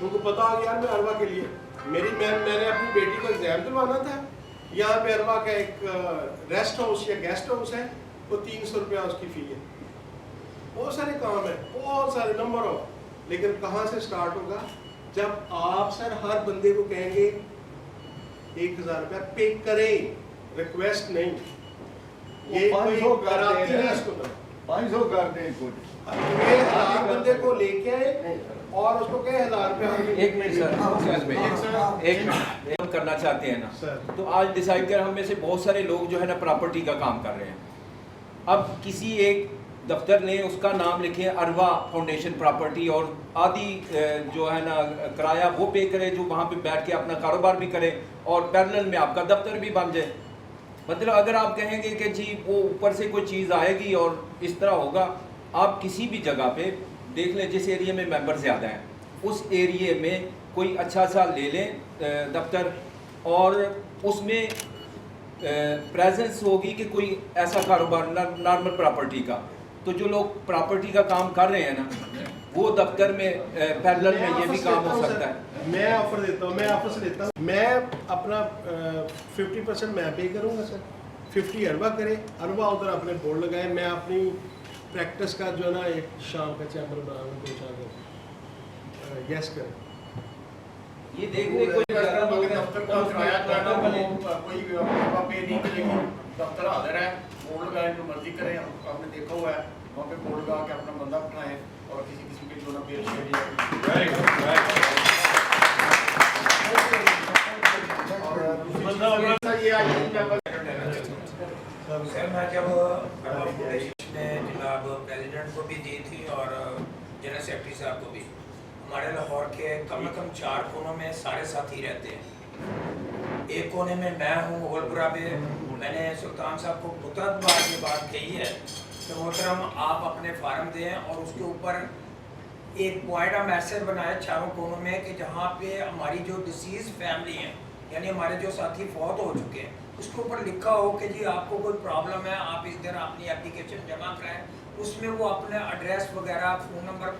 उनको पता हो यार मैं अरबा के लिए मैंने अपनी बेटी को एग्जाम दिलवाना था, यहाँ पे अरबा का एक रेस्ट हाउस या गेस्ट हाउस है, वो 300 रुपया उसकी फ़ी है। बहुत सारे काम है, बहुत सारे नंबर ऑफ, लेकिन कहाँ से स्टार्ट होगा? जब आप सर हर बंदे को कहेंगे 1000 रुपया पे करें, रिक्वेस्ट नहीं, ये कोई कराती नहीं इसको, 500 कर दें कुछ, 1000 बंदे को लेके आए और उसको कहे 1000 रुपया। एक मिनट सर, एक मिनट हम करना चाहते हैं ना, तो आज डिसाइड कर हम में से बहुत सारे लोग जो है ना प्रॉपर्टी का काम कर रहे हैं। अब किसी एक दफ्तर ने उसका नाम लिखे अरवा फाउंडेशन प्रॉपर्टी, और आदि जो है ना किराया वो पे करे, जो वहाँ पे बैठ के अपना कारोबार भी करे और पैरेलल में आपका दफ्तर भी बन जाए। मतलब अगर आप कहेंगे कि जी वो ऊपर से कोई चीज़ आएगी और इस तरह होगा, आप किसी भी जगह पे देख लें जिस एरिया में मेंबर ज़्यादा हैं, उस एरिए में कोई अच्छा सा ले लें दफ्तर, और उसमें प्रेजेंस होगी कि कोई ऐसा कारोबार नॉर्मल प्रॉपर्टी का, तो जो लोग प्रॉपर्टी का काम कर रहे हैं ना, वो दफ्तर में पैरेलल में ये भी काम हो सकता है। मैं ऑफर देता हूँ, मैं अपना 50% मैं पे करूँगा सर, 50 अरबा करे, अरबा उधर अपने बोर्ड लगाए, मैं अपनी प्रैक्टिस का जो है ना एक शाम का चैम्बर बनाऊंगा, 2-4 दिन यस करें। ये देखने कोई दफ्तर का किराया कोई पे नहीं करेगी, दफ्तर हाजिर है, बोर्ड लगाए, जो मर्जी करें, आपने देखा हुआ है, वहाँ पे बोर्ड लगा के अपना बंदा बनाए और किसी किस्म की जो ना पेश सर मैं जब ने जनाब प्रेसिडेंट को भी दी थी और जनरल सेक्रेटरी साहब को भी, हमारे लाहौर के कम से कम 4 कोनों में सारे साथी रहते हैं। एक कोने में मैं हूँ गोलपुरा पे, मैंने सुल्तान साहब को मुतअद्दिद बार ये बात कही है कि मोहतरम आप अपने फार्म दें और उसके ऊपर एक पॉइंट हम ऐसे बनाए चारों कोनों में कि जहाँ पे हमारी जो डिसीज़ फैमिली हैं, यानी हमारे जो साथी फौत हो चुके हैं, उसके ऊपर लिखा हो कि जी आपको कोई प्रॉब्लम है, आप इस दिन अपनी एप्लीकेशन जमा कराएं, उसमें वो अपने एड्रेस वगैरह, फ़ोन नंबर,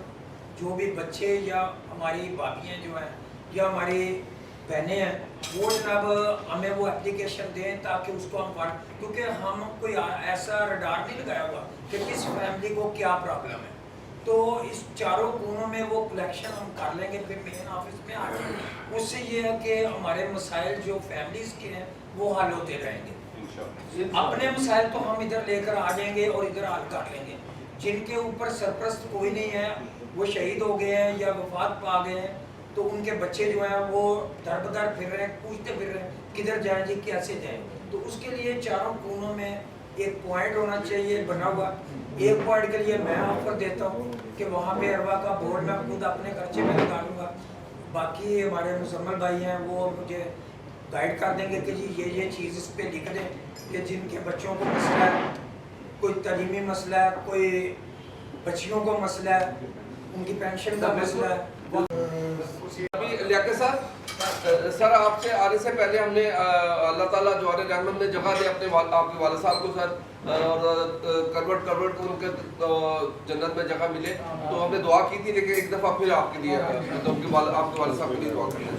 जो भी बच्चे या हमारी भाभियाँ जो हैं या हमारी बहनें हैं, वो जनाब हमें वो एप्लीकेशन दें ताकि उसको हम पढ़, क्योंकि हम कोई ऐसा रडार नहीं लगाया हुआ कि किस फैमिली को क्या प्रॉब्लम है। तो इस चारों कोनों में वो कलेक्शन हम कर लेंगे, फिर मेन ऑफिस में आ जाएंगे। उससे ये है कि हमारे मसाइल जो फैमिलीज़ के हैं वो हल होते रहेंगे। अपने मसाइल तो हम इधर लेकर आ जाएंगे और इधर हल कर लेंगे। जिनके ऊपर सरपरस्त कोई नहीं है, वो शहीद हो गए हैं या वफात पा गए हैं, तो उनके बच्चे जो हैं वो दर बदर फिर रहे हैं, पूछते फिर रहे हैं किधर जाएं जी, कैसे जाएं। तो उसके लिए चारों कोनों में एक पॉइंट होना चाहिए बना हुआ। एक पॉइंट के लिए मैं ऑफर देता हूँ कि वहाँ पे अरवा का बोर्ड मैं खुद अपने खर्चे में लगा लूँगा। बाकी हमारे मुसम्मल भाई हैं वो मुझे गाइड कर देंगे कि जी ये चीज़ इस पर लिख दें कि जिनके बच्चों को मसला है, कोई तलीमी मसला है, कोई बच्चियों को मसला है, उनकी पेंशन का मसला है। अभी लियाकत साहब, सर आपसे आने से पहले हमने अल्लाह ताला जवान रहमत ने जगह दे अपने आपके वालिद साहब को सर, और करवट को उनके जन्नत में जगह मिले, तो हमने दुआ की थी, लेकिन एक दफ़ा फिर आपके लिए तो आपके वालिद साहब के लिए दुआ कर लें।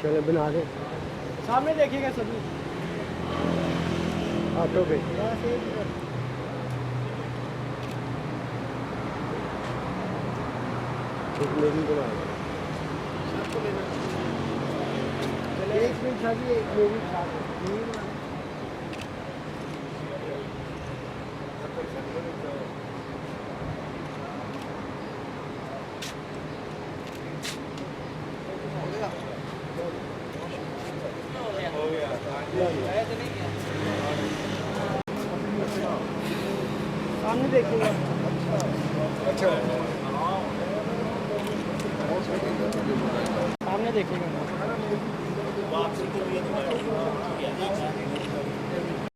चलो बना दे, सामने देखिएगा सभी ऑटो पे। मेरी बना दे, एक मिनट सभी, एक मिनट सामने देखिएगा। अच्छा सामने देखिएगा।